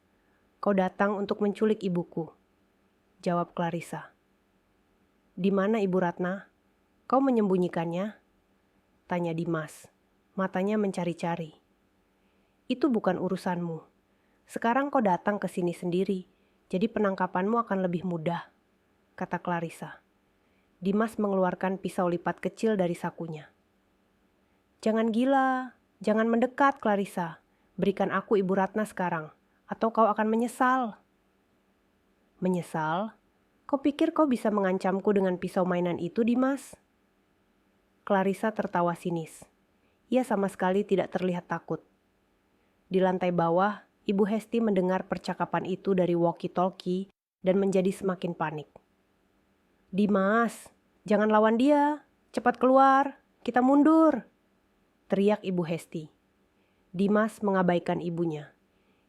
Kau datang untuk menculik ibuku, jawab Clarissa. Di mana Ibu Ratna? Kau menyembunyikannya? Tanya Dimas, matanya mencari-cari. Itu bukan urusanmu. Sekarang kau datang ke sini sendiri, jadi penangkapanmu akan lebih mudah, kata Clarissa. Dimas mengeluarkan pisau lipat kecil dari sakunya. Jangan gila, jangan mendekat, Clarissa. Berikan aku Ibu Ratna sekarang, atau kau akan menyesal. Menyesal? Kau pikir kau bisa mengancamku dengan pisau mainan itu, Dimas? Clarissa tertawa sinis. Ia sama sekali tidak terlihat takut. Di lantai bawah, Ibu Hesti mendengar percakapan itu dari walkie-talkie dan menjadi semakin panik. Dimas, jangan lawan dia. Cepat keluar, kita mundur, teriak Ibu Hesti. Dimas mengabaikan ibunya.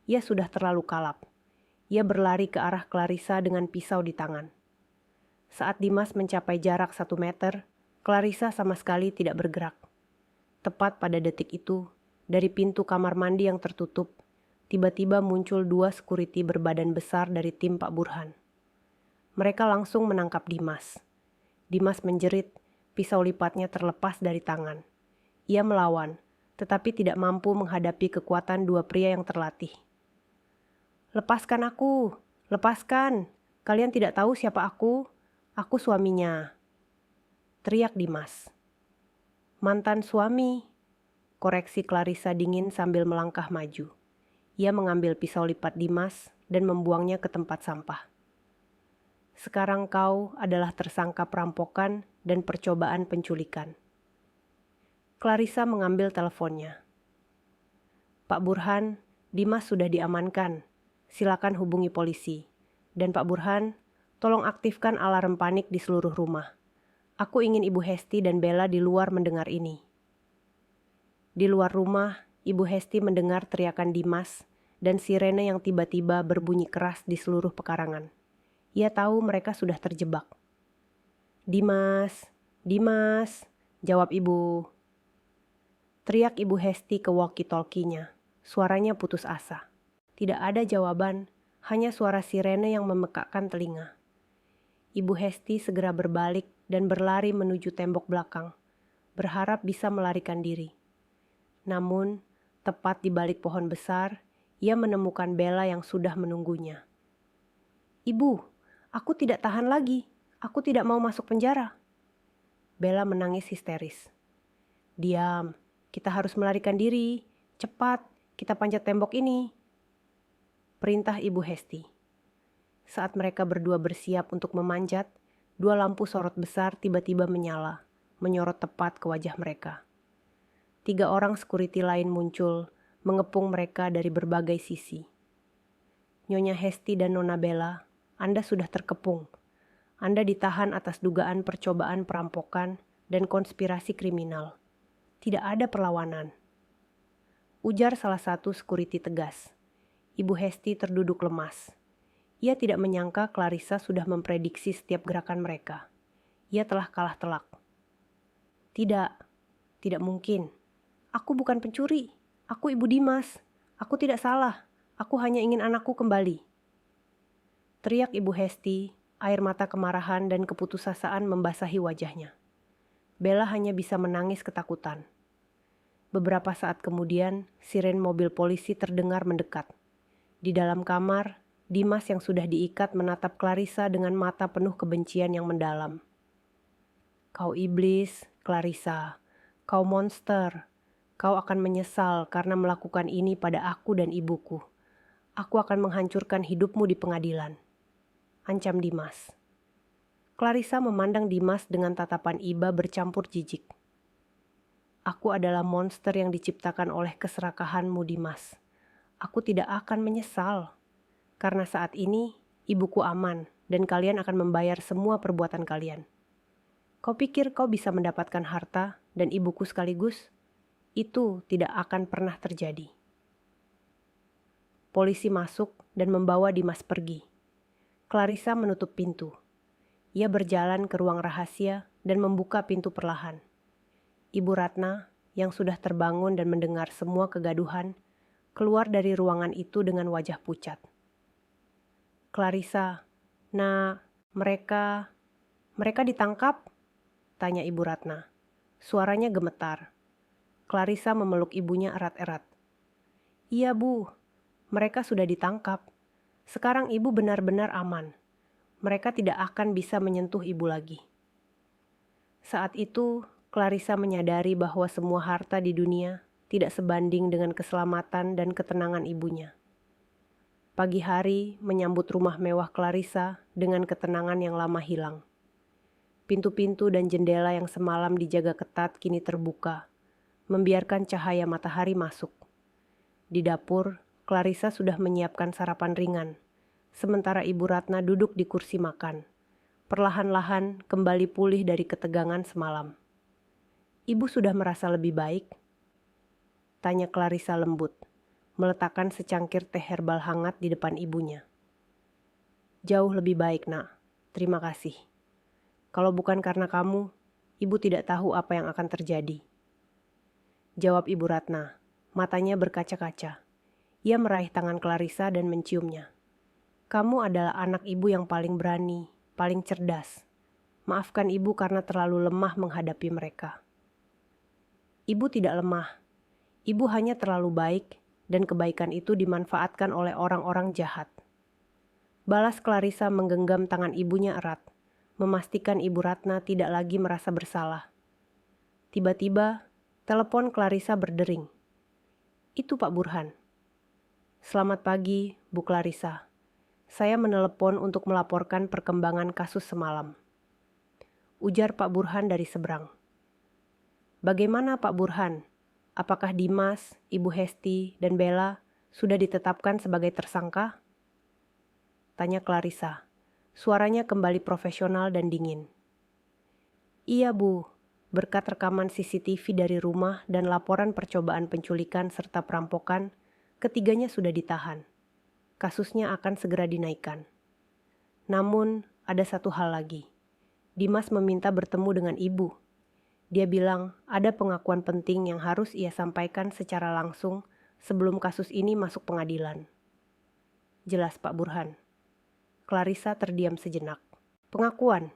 Ia sudah terlalu kalap. Ia berlari ke arah Clarissa dengan pisau di tangan. Saat Dimas mencapai jarak 1 meter, Clarissa sama sekali tidak bergerak. Tepat pada detik itu, dari pintu kamar mandi yang tertutup, tiba-tiba muncul 2 security berbadan besar dari tim Pak Burhan. Mereka langsung menangkap Dimas. Dimas menjerit, pisau lipatnya terlepas dari tangan. Ia melawan, tetapi tidak mampu menghadapi kekuatan 2 pria yang terlatih. Lepaskan aku, lepaskan. Kalian tidak tahu siapa aku suaminya, teriak Dimas. Mantan suami, koreksi Clarissa dingin sambil melangkah maju. Ia mengambil pisau lipat Dimas dan membuangnya ke tempat sampah. Sekarang kau adalah tersangka perampokan dan percobaan penculikan. Clarissa mengambil teleponnya. Pak Burhan, Dimas sudah diamankan. Silakan hubungi polisi. Dan Pak Burhan, tolong aktifkan alarm panik di seluruh rumah. Aku ingin Ibu Hesti dan Bella di luar mendengar ini. Di luar rumah, Ibu Hesti mendengar teriakan Dimas dan sirene yang tiba-tiba berbunyi keras di seluruh pekarangan. Ia tahu mereka sudah terjebak. Dimas, Dimas, jawab ibu. Teriak Ibu Hesti ke walkie-talkie-nya. Suaranya putus asa. Tidak ada jawaban, hanya suara sirene yang memekakkan telinga. Ibu Hesti segera berbalik dan berlari menuju tembok belakang, berharap bisa melarikan diri. Namun, tepat di balik pohon besar, ia menemukan Bella yang sudah menunggunya. Ibu, aku tidak tahan lagi. Aku tidak mau masuk penjara. Bella menangis histeris. Diam, kita harus melarikan diri. Cepat, kita panjat tembok ini. Perintah Ibu Hesti. Saat mereka berdua bersiap untuk memanjat, 2 lampu sorot besar tiba-tiba menyala, menyorot tepat ke wajah mereka. 3 orang security lain muncul, mengepung mereka dari berbagai sisi. Nyonya Hesti dan Nona Bella, Anda sudah terkepung. Anda ditahan atas dugaan percobaan perampokan dan konspirasi kriminal. Tidak ada perlawanan. Ujar salah satu security tegas. Ibu Hesti terduduk lemas. Ia tidak menyangka Clarissa sudah memprediksi setiap gerakan mereka. Ia telah kalah telak. Tidak, tidak mungkin. Aku bukan pencuri. Aku Ibu Dimas. Aku tidak salah. Aku hanya ingin anakku kembali. Teriak Ibu Hesti, air mata kemarahan dan keputusasaan membasahi wajahnya. Bella hanya bisa menangis ketakutan. Beberapa saat kemudian, siren mobil polisi terdengar mendekat. Di dalam kamar, Dimas yang sudah diikat menatap Clarissa dengan mata penuh kebencian yang mendalam. Kau iblis, Clarissa. Kau monster. Kau akan menyesal karena melakukan ini pada aku dan ibuku. Aku akan menghancurkan hidupmu di pengadilan. Ancam Dimas. Clarissa memandang Dimas dengan tatapan iba bercampur jijik. Aku adalah monster yang diciptakan oleh keserakahanmu, Dimas. Aku tidak akan menyesal. Karena saat ini, ibuku aman dan kalian akan membayar semua perbuatan kalian. Kau pikir kau bisa mendapatkan harta dan ibuku sekaligus? Itu tidak akan pernah terjadi. Polisi masuk dan membawa Dimas pergi. Clarissa menutup pintu. Ia berjalan ke ruang rahasia dan membuka pintu perlahan. Ibu Ratna, yang sudah terbangun dan mendengar semua kegaduhan, keluar dari ruangan itu dengan wajah pucat. "Clarissa, mereka ditangkap?" tanya Ibu Ratna. Suaranya gemetar. Clarissa memeluk ibunya erat-erat. "Iya, Bu, mereka sudah ditangkap. Sekarang Ibu benar-benar aman. Mereka tidak akan bisa menyentuh Ibu lagi." Saat itu, Clarissa menyadari bahwa semua harta di dunia tidak sebanding dengan keselamatan dan ketenangan ibunya. Pagi hari menyambut rumah mewah Clarissa dengan ketenangan yang lama hilang. Pintu-pintu dan jendela yang semalam dijaga ketat kini terbuka, membiarkan cahaya matahari masuk. Di dapur, Clarissa sudah menyiapkan sarapan ringan, sementara Ibu Ratna duduk di kursi makan, perlahan-lahan kembali pulih dari ketegangan semalam. "Ibu sudah merasa lebih baik?" tanya Clarissa lembut, meletakkan secangkir teh herbal hangat di depan ibunya. "Jauh lebih baik, Nak. Terima kasih. Kalau bukan karena kamu, Ibu tidak tahu apa yang akan terjadi," jawab Ibu Ratna, matanya berkaca-kaca. Ia meraih tangan Clarissa dan menciumnya. "Kamu adalah anak Ibu yang paling berani, paling cerdas. Maafkan Ibu karena terlalu lemah menghadapi mereka." "Ibu tidak lemah. Ibu hanya terlalu baik, dan kebaikan itu dimanfaatkan oleh orang-orang jahat." Balas Clarissa menggenggam tangan ibunya erat, memastikan Ibu Ratna tidak lagi merasa bersalah. Tiba-tiba, telepon Clarissa berdering. "Itu Pak Burhan." "Selamat pagi, Bu Clarissa. Saya menelepon untuk melaporkan perkembangan kasus semalam," ujar Pak Burhan dari seberang. "Bagaimana Pak Burhan? Apakah Dimas, Ibu Hesti, dan Bella sudah ditetapkan sebagai tersangka?" tanya Clarissa. Suaranya kembali profesional dan dingin. "Iya, Bu. Berkat rekaman CCTV dari rumah dan laporan percobaan penculikan serta perampokan, ketiganya sudah ditahan. Kasusnya akan segera dinaikkan. Namun, ada satu hal lagi. Dimas meminta bertemu dengan Ibu. Dia bilang ada pengakuan penting yang harus ia sampaikan secara langsung sebelum kasus ini masuk pengadilan," jelas Pak Burhan. Clarissa terdiam sejenak. "Pengakuan?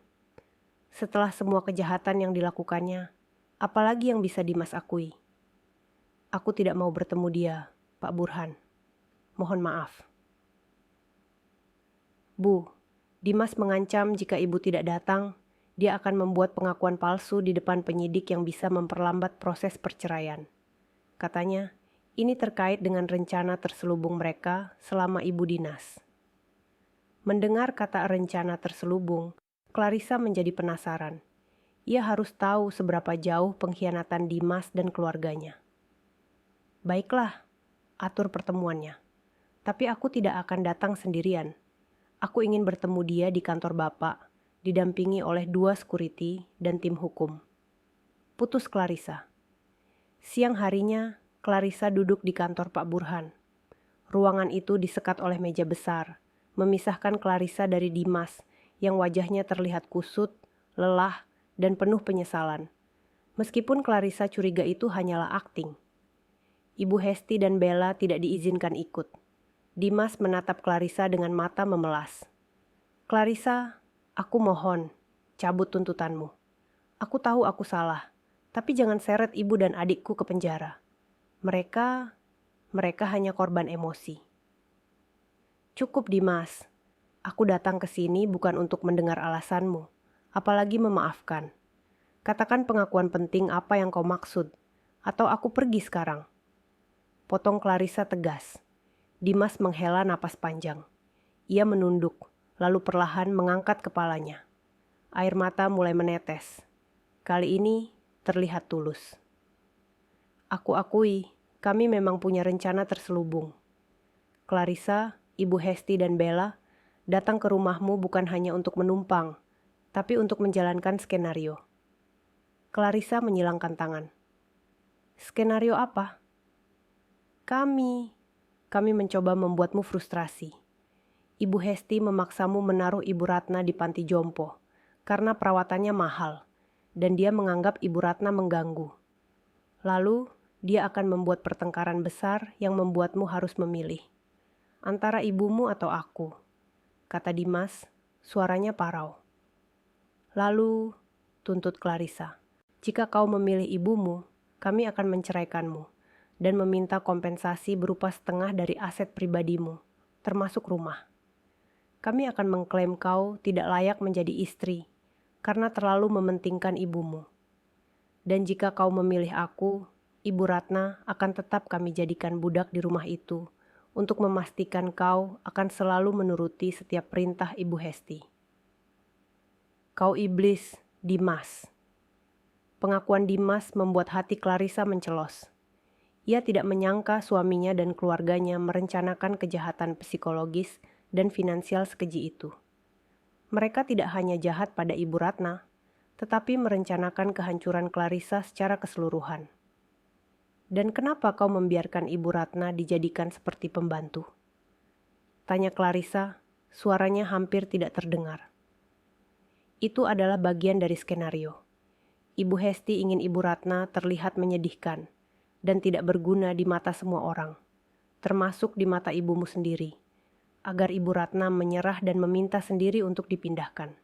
Setelah semua kejahatan yang dilakukannya, apalagi yang bisa Dimas akui?" "Aku tidak mau bertemu dia, Pak Burhan. Mohon maaf." "Bu, Dimas mengancam jika Ibu tidak datang, dia akan membuat pengakuan palsu di depan penyidik yang bisa memperlambat proses perceraian. Katanya, ini terkait dengan rencana terselubung mereka selama Ibu dinas." Mendengar kata rencana terselubung, Clarissa menjadi penasaran. Ia harus tahu seberapa jauh pengkhianatan Dimas dan keluarganya. "Baiklah, atur pertemuannya. Tapi aku tidak akan datang sendirian. Aku ingin bertemu dia di kantor Bapak, didampingi oleh 2 security dan tim hukum," putus Clarissa. Siang harinya, Clarissa duduk di kantor Pak Burhan. Ruangan itu disekat oleh meja besar, memisahkan Clarissa dari Dimas yang wajahnya terlihat kusut, lelah, dan penuh penyesalan. Meskipun Clarissa curiga itu hanyalah akting. Ibu Hesti dan Bella tidak diizinkan ikut. Dimas menatap Clarissa dengan mata memelas. "Clarissa, aku mohon, cabut tuntutanmu. Aku tahu aku salah, tapi jangan seret ibu dan adikku ke penjara. Mereka hanya korban emosi." "Cukup, Dimas. Aku datang ke sini bukan untuk mendengar alasanmu, apalagi memaafkan. Katakan pengakuan penting apa yang kau maksud, atau aku pergi sekarang," potong Clarissa tegas. Dimas menghela napas panjang. Ia menunduk, lalu perlahan mengangkat kepalanya. Air mata mulai menetes. Kali ini terlihat tulus. "Aku akui, kami memang punya rencana terselubung. Clarissa, Ibu Hesti dan Bella datang ke rumahmu bukan hanya untuk menumpang, tapi untuk menjalankan skenario." Clarissa menyilangkan tangan. "Skenario apa?" Kami mencoba membuatmu frustrasi. Ibu Hesti memaksamu menaruh Ibu Ratna di panti jompo karena perawatannya mahal, dan dia menganggap Ibu Ratna mengganggu. Lalu, dia akan membuat pertengkaran besar yang membuatmu harus memilih. Antara ibumu atau aku, kata Dimas, suaranya parau. Lalu, tuntut Clarissa, jika kau memilih ibumu, kami akan menceraikanmu dan meminta kompensasi berupa setengah dari aset pribadimu, termasuk rumah. Kami akan mengklaim kau tidak layak menjadi istri karena terlalu mementingkan ibumu. Dan jika kau memilih aku, Ibu Ratna akan tetap kami jadikan budak di rumah itu untuk memastikan kau akan selalu menuruti setiap perintah Ibu Hesti. Kau iblis, Dimas. Pengakuan Dimas membuat hati Clarissa mencelos. Ia tidak menyangka suaminya dan keluarganya merencanakan kejahatan psikologis dan finansial sekeji itu. Mereka tidak hanya jahat pada Ibu Ratna, tetapi merencanakan kehancuran Clarissa secara keseluruhan. Dan kenapa kau membiarkan Ibu Ratna dijadikan seperti pembantu? Tanya Clarissa, suaranya hampir tidak terdengar. Itu adalah bagian dari skenario. Ibu Hesti ingin Ibu Ratna terlihat menyedihkan dan tidak berguna di mata semua orang, termasuk di mata ibumu sendiri, agar Ibu Ratna menyerah dan meminta sendiri untuk dipindahkan.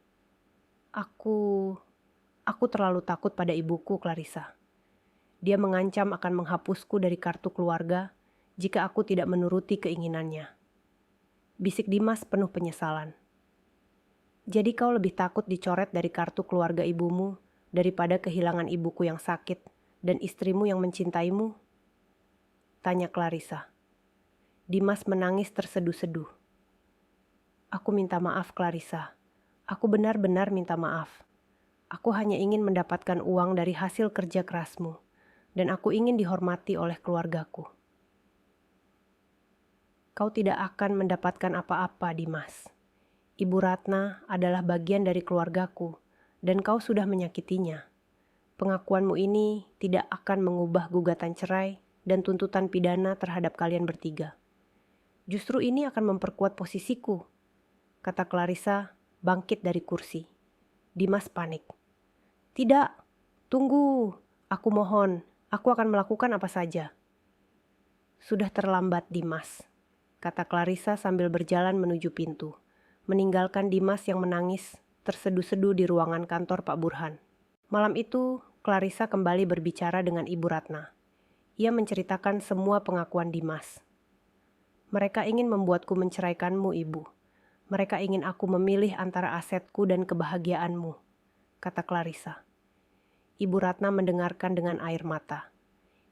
Aku terlalu takut pada ibuku, Clarissa. Dia mengancam akan menghapusku dari kartu keluarga jika aku tidak menuruti keinginannya. Bisik Dimas penuh penyesalan. Jadi kau lebih takut dicoret dari kartu keluarga ibumu daripada kehilangan ibuku yang sakit dan istrimu yang mencintaimu? Tanya Clarissa. Dimas menangis terseduh-seduh. Aku minta maaf, Clarissa. Aku benar-benar minta maaf. Aku hanya ingin mendapatkan uang dari hasil kerja kerasmu, dan aku ingin dihormati oleh keluargaku. Kau tidak akan mendapatkan apa-apa, Dimas. Ibu Ratna adalah bagian dari keluargaku, dan kau sudah menyakitinya. Pengakuanmu ini tidak akan mengubah gugatan cerai dan tuntutan pidana terhadap kalian bertiga. Justru ini akan memperkuat posisiku, kata Clarissa bangkit dari kursi. Dimas panik. Tidak, tunggu, aku mohon. Aku akan melakukan apa saja. Sudah terlambat, Dimas, kata Clarissa sambil berjalan menuju pintu, meninggalkan Dimas yang menangis terseduh-seduh di ruangan kantor Pak Burhan. Malam itu, Clarissa kembali berbicara dengan Ibu Ratna. Ia menceritakan semua pengakuan Dimas. Mereka ingin membuatku menceraikanmu, Ibu. Mereka ingin aku memilih antara asetku dan kebahagiaanmu, kata Clarissa. Ibu Ratna mendengarkan dengan air mata.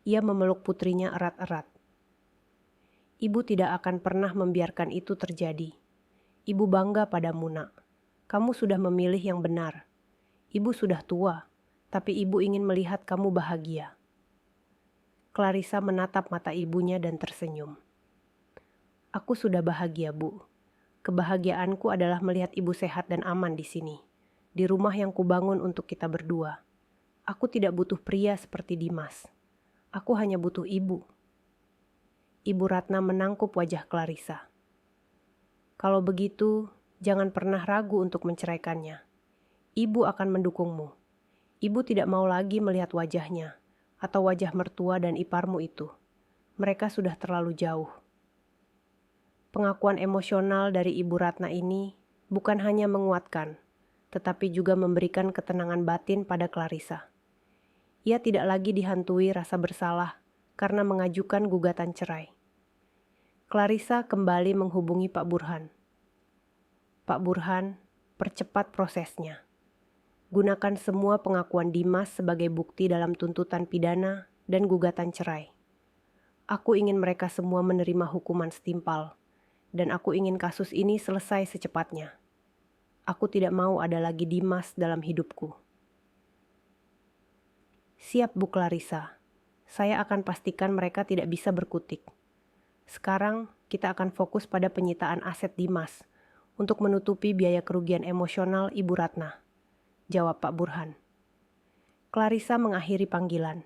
Ia memeluk putrinya erat-erat. Ibu tidak akan pernah membiarkan itu terjadi. Ibu bangga padamu, Nak. Kamu sudah memilih yang benar. Ibu sudah tua, tapi ibu ingin melihat kamu bahagia. Clarissa menatap mata ibunya dan tersenyum. Aku sudah bahagia, Bu. Kebahagiaanku adalah melihat ibu sehat dan aman di sini, di rumah yang kubangun untuk kita berdua. Aku tidak butuh pria seperti Dimas. Aku hanya butuh ibu. Ibu Ratna menangkup wajah Clarissa. Kalau begitu, jangan pernah ragu untuk menceraikannya. Ibu akan mendukungmu. Ibu tidak mau lagi melihat wajahnya, atau wajah mertua dan iparmu itu. Mereka sudah terlalu jauh. Pengakuan emosional dari Ibu Ratna ini bukan hanya menguatkan, tetapi juga memberikan ketenangan batin pada Clarissa. Ia tidak lagi dihantui rasa bersalah karena mengajukan gugatan cerai. Clarissa kembali menghubungi Pak Burhan. Pak Burhan, percepat prosesnya. Gunakan semua pengakuan Dimas sebagai bukti dalam tuntutan pidana dan gugatan cerai. Aku ingin mereka semua menerima hukuman setimpal, dan aku ingin kasus ini selesai secepatnya. Aku tidak mau ada lagi Dimas dalam hidupku. Siap, Bu Clarissa. Saya akan pastikan mereka tidak bisa berkutik. Sekarang kita akan fokus pada penyitaan aset Dimas untuk menutupi biaya kerugian emosional Ibu Ratna, jawab Pak Burhan. Clarissa mengakhiri panggilan.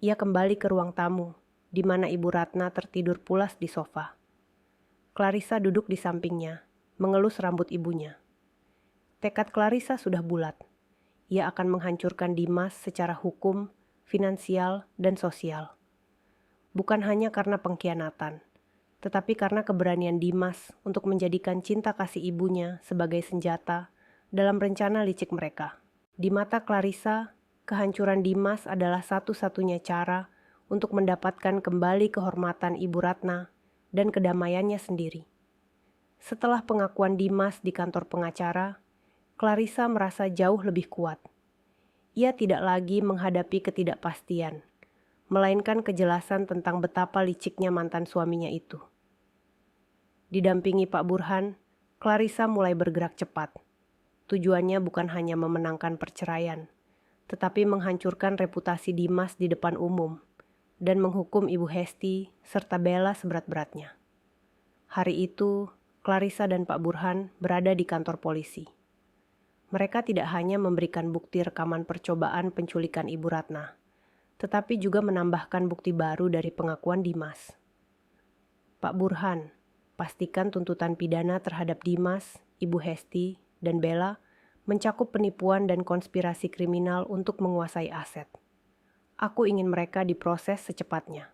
Ia kembali ke ruang tamu, di mana Ibu Ratna tertidur pulas di sofa. Clarissa duduk di sampingnya, mengelus rambut ibunya. Tekad Clarissa sudah bulat. Ia akan menghancurkan Dimas secara hukum finansial, dan sosial. Bukan hanya karena pengkhianatan, tetapi karena keberanian Dimas untuk menjadikan cinta kasih ibunya sebagai senjata dalam rencana licik mereka. Di mata Clarissa, kehancuran Dimas adalah satu-satunya cara untuk mendapatkan kembali kehormatan Ibu Ratna dan kedamaiannya sendiri. Setelah pengakuan Dimas di kantor pengacara, Clarissa merasa jauh lebih kuat. Ia tidak lagi menghadapi ketidakpastian, melainkan kejelasan tentang betapa liciknya mantan suaminya itu. Didampingi Pak Burhan, Clarissa mulai bergerak cepat. Tujuannya bukan hanya memenangkan perceraian, tetapi menghancurkan reputasi Dimas di depan umum dan menghukum Ibu Hesti serta Bella seberat-beratnya. Hari itu, Clarissa dan Pak Burhan berada di kantor polisi. Mereka tidak hanya memberikan bukti rekaman percobaan penculikan Ibu Ratna, tetapi juga menambahkan bukti baru dari pengakuan Dimas. Pak Burhan, pastikan tuntutan pidana terhadap Dimas, Ibu Hesti, dan Bella mencakup penipuan dan konspirasi kriminal untuk menguasai aset. Aku ingin mereka diproses secepatnya.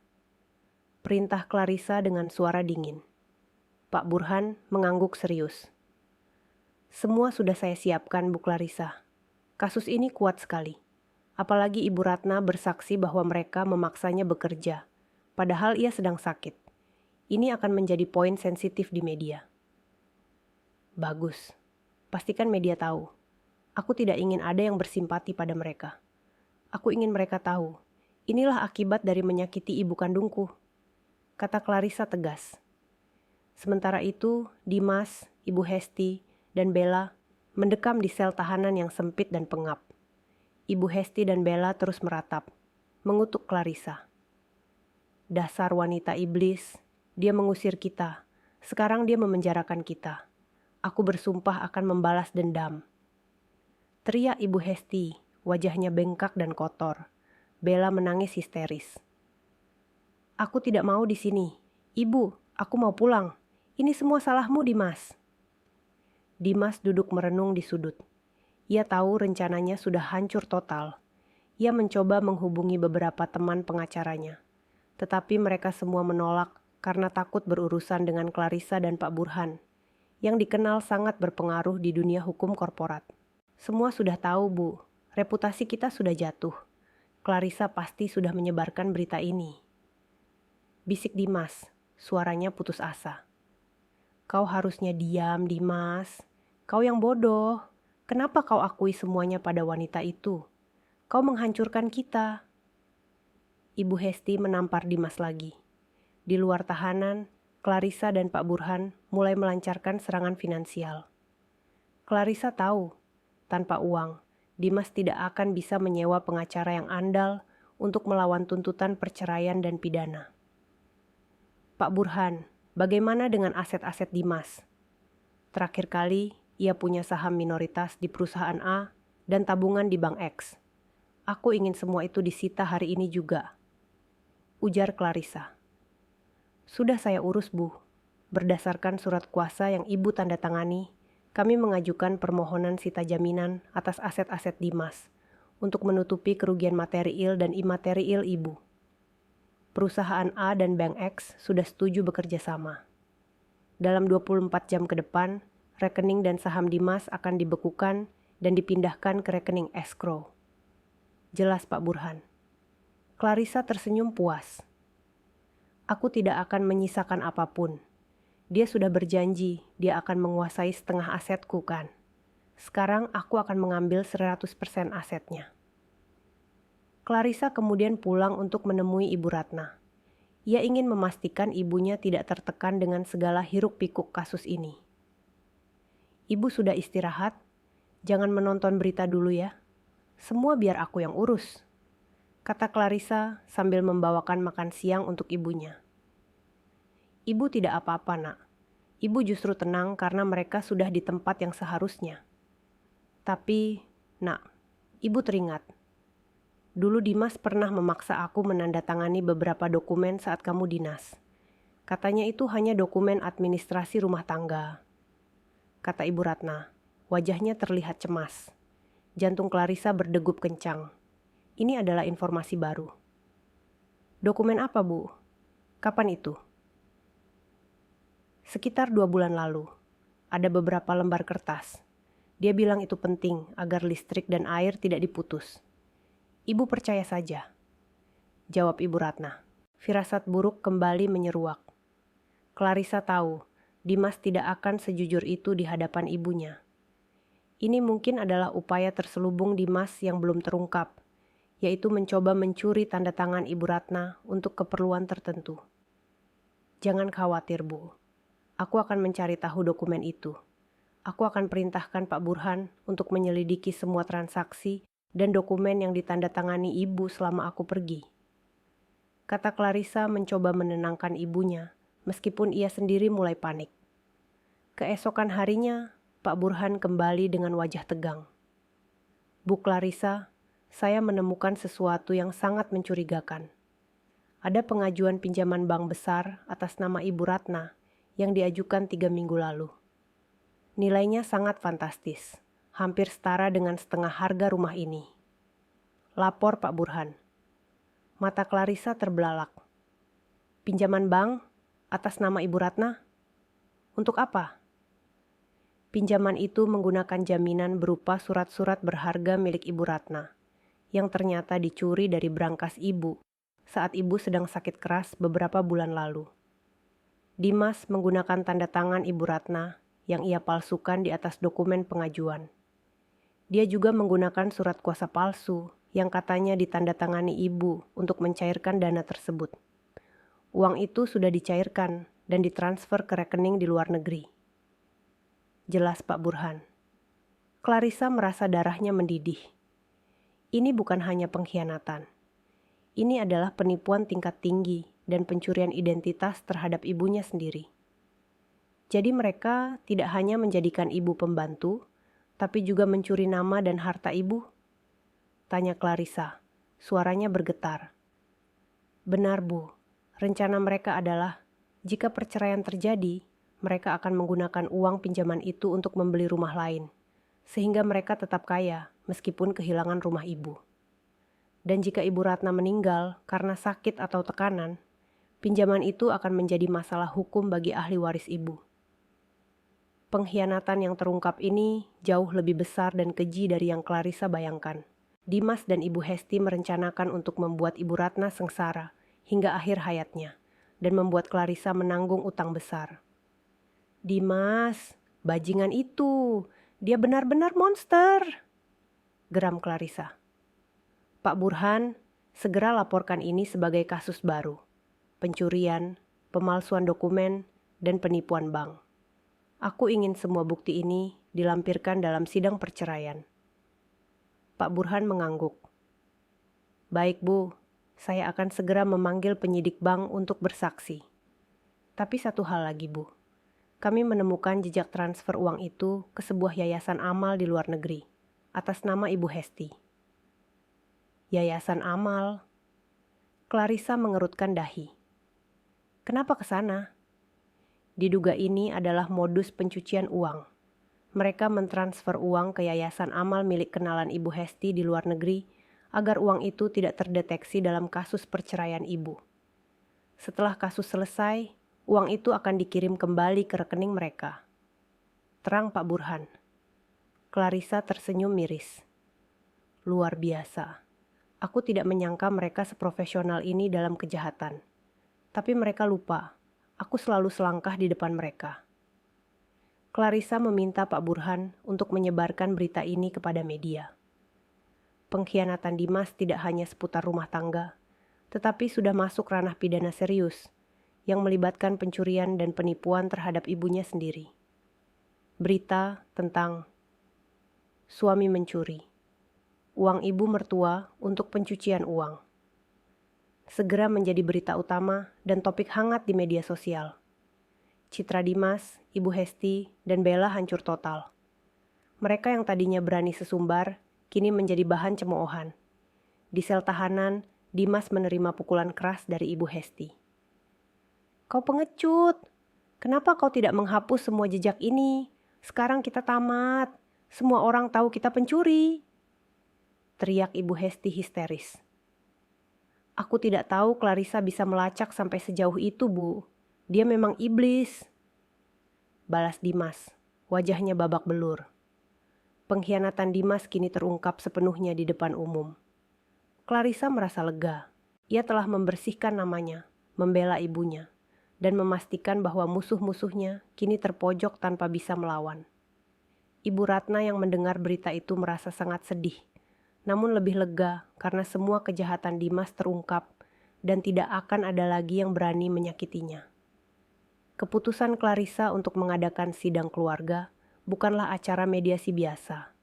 Perintah Clarissa dengan suara dingin. Pak Burhan mengangguk serius. Semua sudah saya siapkan, Bu Clarissa. Kasus ini kuat sekali. Apalagi Ibu Ratna bersaksi bahwa mereka memaksanya bekerja, padahal ia sedang sakit. Ini akan menjadi poin sensitif di media. Bagus. Pastikan media tahu. Aku tidak ingin ada yang bersimpati pada mereka. Aku ingin mereka tahu, inilah akibat dari menyakiti ibu kandungku, kata Clarissa tegas. Sementara itu, Dimas, Ibu Hesti, dan Bella mendekam di sel tahanan yang sempit dan pengap. Ibu Hesti dan Bella terus meratap, mengutuk Clarissa. Dasar wanita iblis, dia mengusir kita. Sekarang dia memenjarakan kita. Aku bersumpah akan membalas dendam. Teriak Ibu Hesti, wajahnya bengkak dan kotor. Bella menangis histeris. Aku tidak mau di sini. Ibu, aku mau pulang. Ini semua salahmu, Dimas. Dimas duduk merenung di sudut. Ia tahu rencananya sudah hancur total. Ia mencoba menghubungi beberapa teman pengacaranya. Tetapi mereka semua menolak karena takut berurusan dengan Clarissa dan Pak Burhan, yang dikenal sangat berpengaruh di dunia hukum korporat. Semua sudah tahu, Bu. Reputasi kita sudah jatuh. Clarissa pasti sudah menyebarkan berita ini. Bisik Dimas, suaranya putus asa. Kau harusnya diam, Dimas. Kau yang bodoh. Kenapa kau akui semuanya pada wanita itu? Kau menghancurkan kita. Ibu Hesti menampar Dimas lagi. Di luar tahanan, Clarissa dan Pak Burhan mulai melancarkan serangan finansial. Clarissa tahu, tanpa uang, Dimas tidak akan bisa menyewa pengacara yang andal untuk melawan tuntutan perceraian dan pidana. Pak Burhan, bagaimana dengan aset-aset Dimas? Terakhir kali, ia punya saham minoritas di perusahaan A dan tabungan di Bank X. Aku ingin semua itu disita hari ini juga, ujar Clarissa. Sudah saya urus, Bu. Berdasarkan surat kuasa yang Ibu tanda tangani, kami mengajukan permohonan sita jaminan atas aset-aset Dimas untuk menutupi kerugian material dan imaterial Ibu. Perusahaan A dan Bank X sudah setuju bekerja sama. Dalam 24 jam ke depan, rekening dan saham Dimas akan dibekukan dan dipindahkan ke rekening escrow. Jelas, Pak Burhan. Clarissa tersenyum puas. Aku tidak akan menyisakan apapun. Dia sudah berjanji dia akan menguasai setengah asetku, kan? Sekarang aku akan mengambil 100% asetnya. Clarissa kemudian pulang untuk menemui Ibu Ratna. Ia ingin memastikan ibunya tidak tertekan dengan segala hiruk-pikuk kasus ini. Ibu sudah istirahat, jangan menonton berita dulu ya. Semua biar aku yang urus, kata Clarissa sambil membawakan makan siang untuk ibunya. Ibu tidak apa-apa, Nak. Ibu justru tenang karena mereka sudah di tempat yang seharusnya. Tapi, Nak, Ibu teringat. Dulu Dimas pernah memaksa aku menandatangani beberapa dokumen saat kamu dinas. Katanya itu hanya dokumen administrasi rumah tangga, kata Ibu Ratna. Wajahnya terlihat cemas. Jantung Clarissa berdegup kencang. Ini adalah informasi baru. Dokumen apa, Bu? Kapan itu? Sekitar 2 bulan lalu. Ada beberapa lembar kertas. Dia bilang itu penting agar listrik dan air tidak diputus. Ibu percaya saja, jawab Ibu Ratna. Firasat buruk kembali menyeruak. Clarissa tahu, Dimas tidak akan sejujur itu di hadapan ibunya. Ini mungkin adalah upaya terselubung Dimas yang belum terungkap, yaitu mencoba mencuri tanda tangan Ibu Ratna untuk keperluan tertentu. Jangan khawatir, Bu. Aku akan mencari tahu dokumen itu. Aku akan perintahkan Pak Burhan untuk menyelidiki semua transaksi dan dokumen yang ditandatangani ibu selama aku pergi. Kata Clarissa mencoba menenangkan ibunya, meskipun ia sendiri mulai panik. Keesokan harinya, Pak Burhan kembali dengan wajah tegang. Bu Clarissa, saya menemukan sesuatu yang sangat mencurigakan. Ada pengajuan pinjaman bank besar atas nama Ibu Ratna yang diajukan 3 minggu lalu. Nilainya sangat fantastis, hampir setara dengan setengah harga rumah ini. Lapor Pak Burhan. Mata Clarissa terbelalak. Pinjaman bank atas nama Ibu Ratna? Untuk apa? Pinjaman itu menggunakan jaminan berupa surat-surat berharga milik Ibu Ratna, yang ternyata dicuri dari brankas ibu saat ibu sedang sakit keras beberapa bulan lalu. Dimas menggunakan tanda tangan Ibu Ratna yang ia palsukan di atas dokumen pengajuan. Dia juga menggunakan surat kuasa palsu yang katanya ditandatangani ibu untuk mencairkan dana tersebut. Uang itu sudah dicairkan dan ditransfer ke rekening di luar negeri. Jelas Pak Burhan. Clarissa merasa darahnya mendidih. Ini bukan hanya pengkhianatan. Ini adalah penipuan tingkat tinggi dan pencurian identitas terhadap ibunya sendiri. Jadi mereka tidak hanya menjadikan ibu pembantu, tapi juga mencuri nama dan harta ibu? Tanya Clarissa, suaranya bergetar. Benar, Bu. Rencana mereka adalah, jika perceraian terjadi, mereka akan menggunakan uang pinjaman itu untuk membeli rumah lain, sehingga mereka tetap kaya meskipun kehilangan rumah ibu. Dan jika Ibu Ratna meninggal karena sakit atau tekanan, pinjaman itu akan menjadi masalah hukum bagi ahli waris ibu. Pengkhianatan yang terungkap ini jauh lebih besar dan keji dari yang Clarissa bayangkan. Dimas dan Ibu Hesti merencanakan untuk membuat Ibu Ratna sengsara hingga akhir hayatnya dan membuat Clarissa menanggung utang besar. Dimas, bajingan itu, dia benar-benar monster, geram Clarissa. Pak Burhan, segera laporkan ini sebagai kasus baru. Pencurian, pemalsuan dokumen, dan penipuan bank. Aku ingin semua bukti ini dilampirkan dalam sidang perceraian. Pak Burhan mengangguk. Baik, Bu, saya akan segera memanggil penyidik bank untuk bersaksi. Tapi satu hal lagi, Bu. Kami menemukan jejak transfer uang itu ke sebuah yayasan amal di luar negeri, atas nama Ibu Hesti. Yayasan amal? Clarissa mengerutkan dahi. Kenapa ke sana? Diduga ini adalah modus pencucian uang. Mereka mentransfer uang ke yayasan amal milik kenalan Ibu Hesti di luar negeri agar uang itu tidak terdeteksi dalam kasus perceraian ibu. Setelah kasus selesai, uang itu akan dikirim kembali ke rekening mereka. Terang Pak Burhan. Clarissa tersenyum miris. Luar biasa. Aku tidak menyangka mereka seprofesional ini dalam kejahatan. Tapi mereka lupa. Aku selalu selangkah di depan mereka. Clarissa meminta Pak Burhan untuk menyebarkan berita ini kepada media. Pengkhianatan Dimas tidak hanya seputar rumah tangga, tetapi sudah masuk ranah pidana serius yang melibatkan pencurian dan penipuan terhadap ibunya sendiri. Berita tentang suami mencuri, uang ibu mertua untuk pencucian uang. Segera menjadi berita utama dan topik hangat di media sosial. Citra Dimas, Ibu Hesti, dan Bella hancur total. Mereka yang tadinya berani sesumbar, kini menjadi bahan cemoohan. Di sel tahanan, Dimas menerima pukulan keras dari Ibu Hesti. Kau pengecut! Kenapa kau tidak menghapus semua jejak ini? Sekarang kita tamat. Semua orang tahu kita pencuri. teriak Ibu Hesti histeris. Aku tidak tahu Clarissa bisa melacak sampai sejauh itu, Bu. Dia memang iblis. Balas Dimas, wajahnya babak belur. Pengkhianatan Dimas kini terungkap sepenuhnya di depan umum. Clarissa merasa lega. Ia telah membersihkan namanya, membela ibunya, dan memastikan bahwa musuh-musuhnya kini terpojok tanpa bisa melawan. Ibu Ratna yang mendengar berita itu merasa sangat sedih, namun lebih lega karena semua kejahatan Dimas terungkap dan tidak akan ada lagi yang berani menyakitinya. Keputusan Clarissa untuk mengadakan sidang keluarga bukanlah acara mediasi biasa.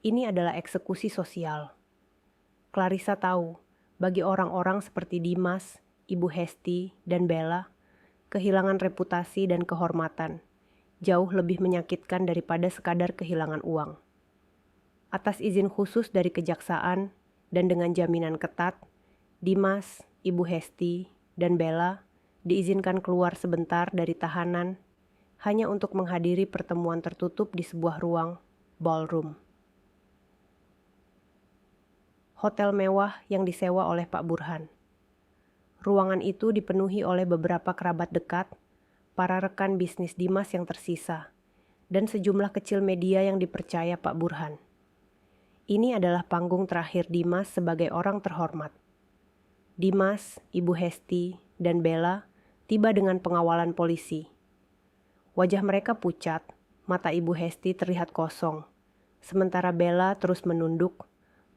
Ini adalah eksekusi sosial. Clarissa tahu, bagi orang-orang seperti Dimas, Ibu Hesti, dan Bella, kehilangan reputasi dan kehormatan jauh lebih menyakitkan daripada sekadar kehilangan uang. Atas izin khusus dari kejaksaan dan dengan jaminan ketat, Dimas, Ibu Hesti, dan Bella diizinkan keluar sebentar dari tahanan hanya untuk menghadiri pertemuan tertutup di sebuah ruang ballroom. Hotel mewah yang disewa oleh Pak Burhan. Ruangan itu dipenuhi oleh beberapa kerabat dekat, para rekan bisnis Dimas yang tersisa, dan sejumlah kecil media yang dipercaya Pak Burhan. Ini adalah panggung terakhir Dimas sebagai orang terhormat. Dimas, Ibu Hesti, dan Bella tiba dengan pengawalan polisi. Wajah mereka pucat, mata Ibu Hesti terlihat kosong, sementara Bella terus menunduk,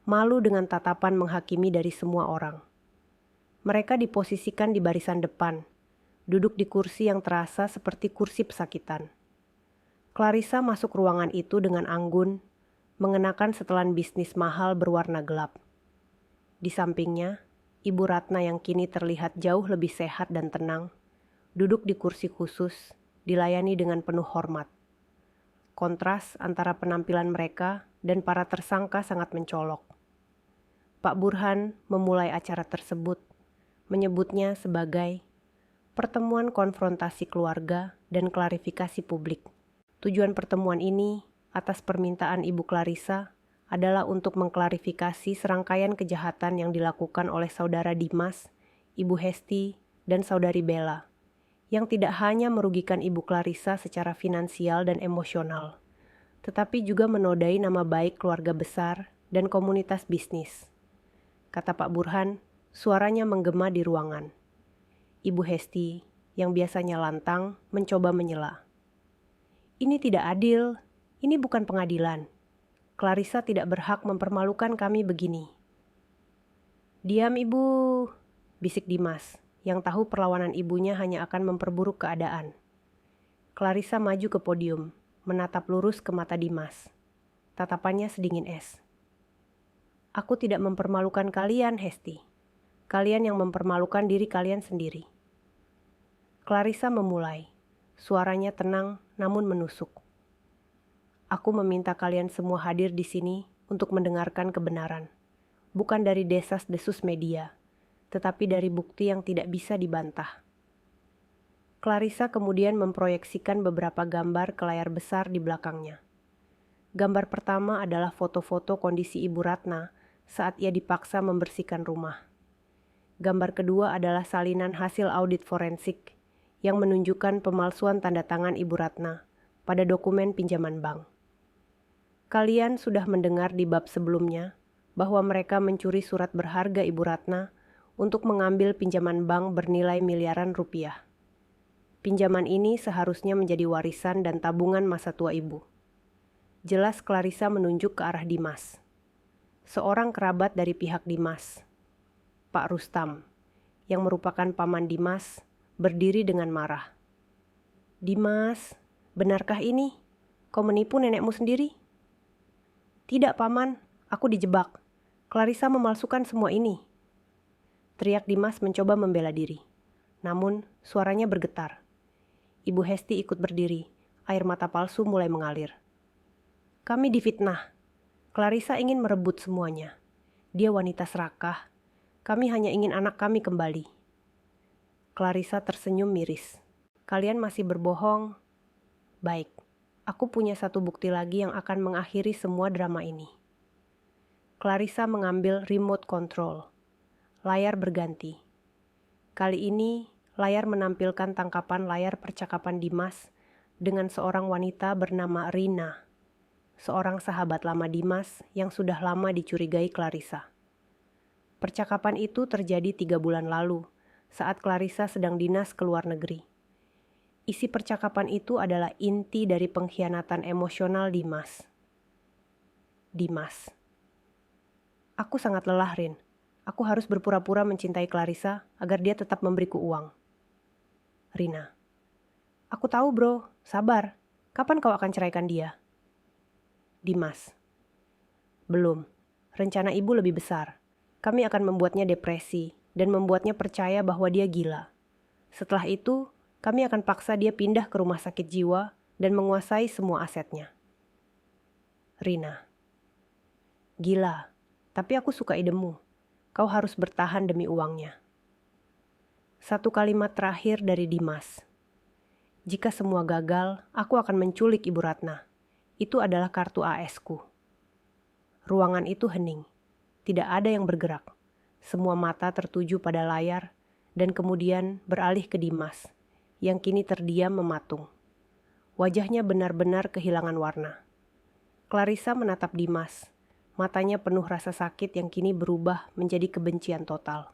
malu dengan tatapan menghakimi dari semua orang. Mereka diposisikan di barisan depan, duduk di kursi yang terasa seperti kursi pesakitan. Clarissa masuk ruangan itu dengan anggun, mengenakan setelan bisnis mahal berwarna gelap. Di sampingnya, Ibu Ratna yang kini terlihat jauh lebih sehat dan tenang, duduk di kursi khusus, dilayani dengan penuh hormat. Kontras antara penampilan mereka dan para tersangka sangat mencolok. Pak Burhan memulai acara tersebut, menyebutnya sebagai pertemuan konfrontasi keluarga dan klarifikasi publik. Tujuan pertemuan ini, atas permintaan Ibu Clarissa, adalah untuk mengklarifikasi serangkaian kejahatan yang dilakukan oleh saudara Dimas, Ibu Hesti, dan saudari Bella, yang tidak hanya merugikan Ibu Clarissa secara finansial dan emosional, tetapi juga menodai nama baik keluarga besar dan komunitas bisnis. Kata Pak Burhan, suaranya menggema di ruangan. Ibu Hesti, yang biasanya lantang, mencoba menyela. Ini tidak adil, ini bukan pengadilan. Clarissa tidak berhak mempermalukan kami begini. Diam Ibu, bisik Dimas, yang tahu perlawanan ibunya hanya akan memperburuk keadaan. Clarissa maju ke podium, menatap lurus ke mata Dimas. Tatapannya sedingin es. Aku tidak mempermalukan kalian, Hesti. Kalian yang mempermalukan diri kalian sendiri. Clarissa memulai. Suaranya tenang namun menusuk. Aku meminta kalian semua hadir di sini untuk mendengarkan kebenaran. Bukan dari desas-desus media, tetapi dari bukti yang tidak bisa dibantah. Clarissa kemudian memproyeksikan beberapa gambar ke layar besar di belakangnya. Gambar pertama adalah foto-foto kondisi Ibu Ratna saat ia dipaksa membersihkan rumah. Gambar kedua adalah salinan hasil audit forensik yang menunjukkan pemalsuan tanda tangan Ibu Ratna pada dokumen pinjaman bank. Kalian sudah mendengar di bab sebelumnya bahwa mereka mencuri surat berharga Ibu Ratna untuk mengambil pinjaman bank bernilai miliaran rupiah. Pinjaman ini seharusnya menjadi warisan dan tabungan masa tua Ibu. Jelas Clarissa menunjuk ke arah Dimas. Seorang kerabat dari pihak Dimas, Pak Rustam, yang merupakan paman Dimas, berdiri dengan marah. Dimas, benarkah ini? Kau menipu nenekmu sendiri? Tidak, Paman. Aku dijebak. Clarissa memalsukan semua ini. Teriak Dimas mencoba membela diri. Namun, suaranya bergetar. Ibu Hesti ikut berdiri. Air mata palsu mulai mengalir. Kami difitnah. Clarissa ingin merebut semuanya. Dia wanita serakah. Kami hanya ingin anak kami kembali. Clarissa tersenyum miris. Kalian masih berbohong? Baik. Aku punya satu bukti lagi yang akan mengakhiri semua drama ini. Clarissa mengambil remote control. Layar berganti. Kali ini, layar menampilkan tangkapan layar percakapan Dimas dengan seorang wanita bernama Rina, seorang sahabat lama Dimas yang sudah lama dicurigai Clarissa. Percakapan itu terjadi 3 bulan lalu, saat Clarissa sedang dinas ke luar negeri. Isi percakapan itu adalah inti dari pengkhianatan emosional Dimas. Dimas. Aku sangat lelah, Rin. Aku harus berpura-pura mencintai Clarissa agar dia tetap memberiku uang. Rina. Aku tahu, bro. Sabar. Kapan kau akan ceraikan dia? Dimas. Belum. Rencana ibu lebih besar. Kami akan membuatnya depresi dan membuatnya percaya bahwa dia gila. Setelah itu, kami akan paksa dia pindah ke rumah sakit jiwa dan menguasai semua asetnya. Rina. Gila, tapi aku suka idemu. Kau harus bertahan demi uangnya. Satu kalimat terakhir dari Dimas. Jika semua gagal, aku akan menculik Ibu Ratna. Itu adalah kartu AS-ku. Ruangan itu hening. Tidak ada yang bergerak. Semua mata tertuju pada layar dan kemudian beralih ke Dimas, yang kini terdiam mematung. Wajahnya benar-benar kehilangan warna. Clarissa menatap Dimas. Matanya penuh rasa sakit yang kini berubah menjadi kebencian total.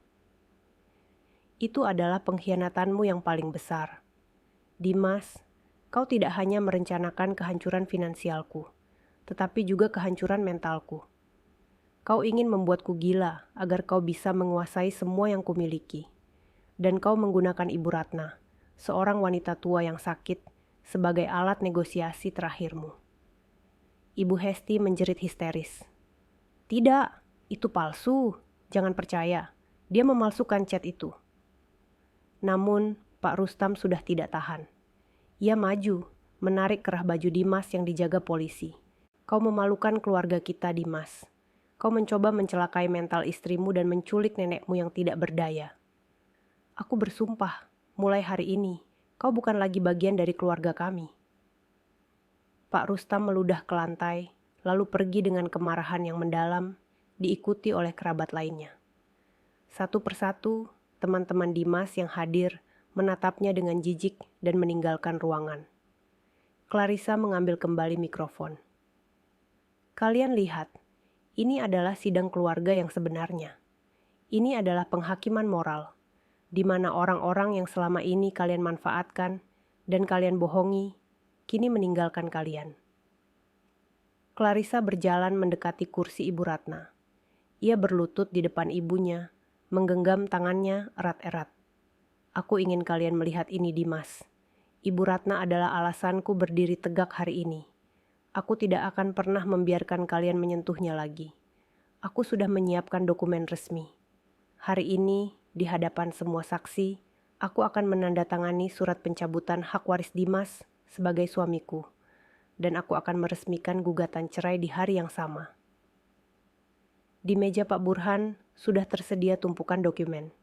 Itu adalah pengkhianatanmu yang paling besar. Dimas, kau tidak hanya merencanakan kehancuran finansialku, tetapi juga kehancuran mentalku. Kau ingin membuatku gila agar kau bisa menguasai semua yang kumiliki. Dan kau menggunakan Ibu Ratna, seorang wanita tua yang sakit, sebagai alat negosiasi terakhirmu. Ibu Hesti menjerit histeris. Tidak, itu palsu. Jangan percaya. Dia memalsukan chat itu. Namun, Pak Rustam sudah tidak tahan. Ia maju, menarik kerah baju Dimas yang dijaga polisi. Kau memalukan keluarga kita, Dimas. Kau mencoba mencelakai mental istrimu dan menculik nenekmu yang tidak berdaya. Aku bersumpah, mulai hari ini, kau bukan lagi bagian dari keluarga kami. Pak Rustam meludah ke lantai, lalu pergi dengan kemarahan yang mendalam, diikuti oleh kerabat lainnya. Satu persatu, teman-teman Dimas yang hadir menatapnya dengan jijik dan meninggalkan ruangan. Clarissa mengambil kembali mikrofon. Kalian lihat, ini adalah sidang keluarga yang sebenarnya. Ini adalah penghakiman moral, di mana orang-orang yang selama ini kalian manfaatkan dan kalian bohongi, kini meninggalkan kalian. Clarissa berjalan mendekati kursi Ibu Ratna. Ia berlutut di depan ibunya, menggenggam tangannya erat-erat. Aku ingin kalian melihat ini, Dimas. Ibu Ratna adalah alasanku berdiri tegak hari ini. Aku tidak akan pernah membiarkan kalian menyentuhnya lagi. Aku sudah menyiapkan dokumen resmi. Hari ini, di hadapan semua saksi, aku akan menandatangani surat pencabutan hak waris Dimas sebagai suamiku, dan aku akan meresmikan gugatan cerai di hari yang sama. Di meja Pak Burhan sudah tersedia tumpukan dokumen.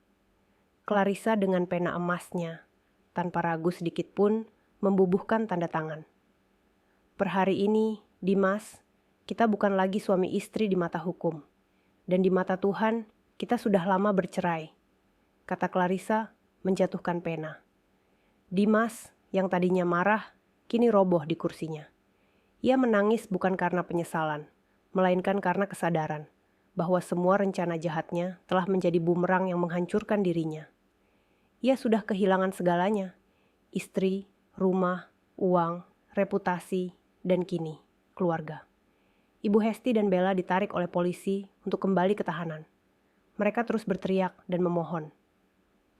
Clarissa dengan pena emasnya, tanpa ragu sedikit pun, membubuhkan tanda tangan. Per hari ini, Dimas, kita bukan lagi suami istri di mata hukum, dan di mata Tuhan, kita sudah lama bercerai, kata Clarissa menjatuhkan pena. Dimas, yang tadinya marah, kini roboh di kursinya. Ia menangis bukan karena penyesalan, melainkan karena kesadaran bahwa semua rencana jahatnya telah menjadi bumerang yang menghancurkan dirinya. Ia sudah kehilangan segalanya, istri, rumah, uang, reputasi, dan kini keluarga. Ibu Hesti dan Bella ditarik oleh polisi untuk kembali ke tahanan. Mereka terus berteriak dan memohon.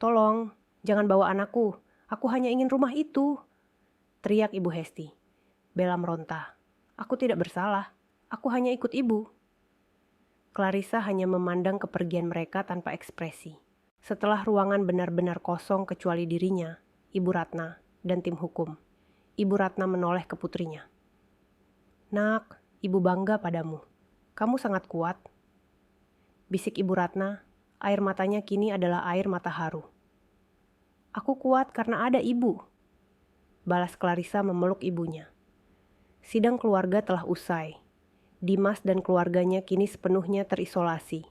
Tolong, jangan bawa anakku. Aku hanya ingin rumah itu. Teriak Ibu Hesti. Bella meronta. Aku tidak bersalah. Aku hanya ikut ibu. Clarissa hanya memandang kepergian mereka tanpa ekspresi. Setelah ruangan benar-benar kosong kecuali dirinya, Ibu Ratna, dan tim hukum. Ibu Ratna menoleh ke putrinya. Nak, ibu bangga padamu. Kamu sangat kuat. Bisik Ibu Ratna. Air matanya kini adalah air mata haru. Aku kuat karena ada ibu. Balas Clarissa memeluk ibunya. Sidang keluarga telah usai. Dimas dan keluarganya kini sepenuhnya terisolasi,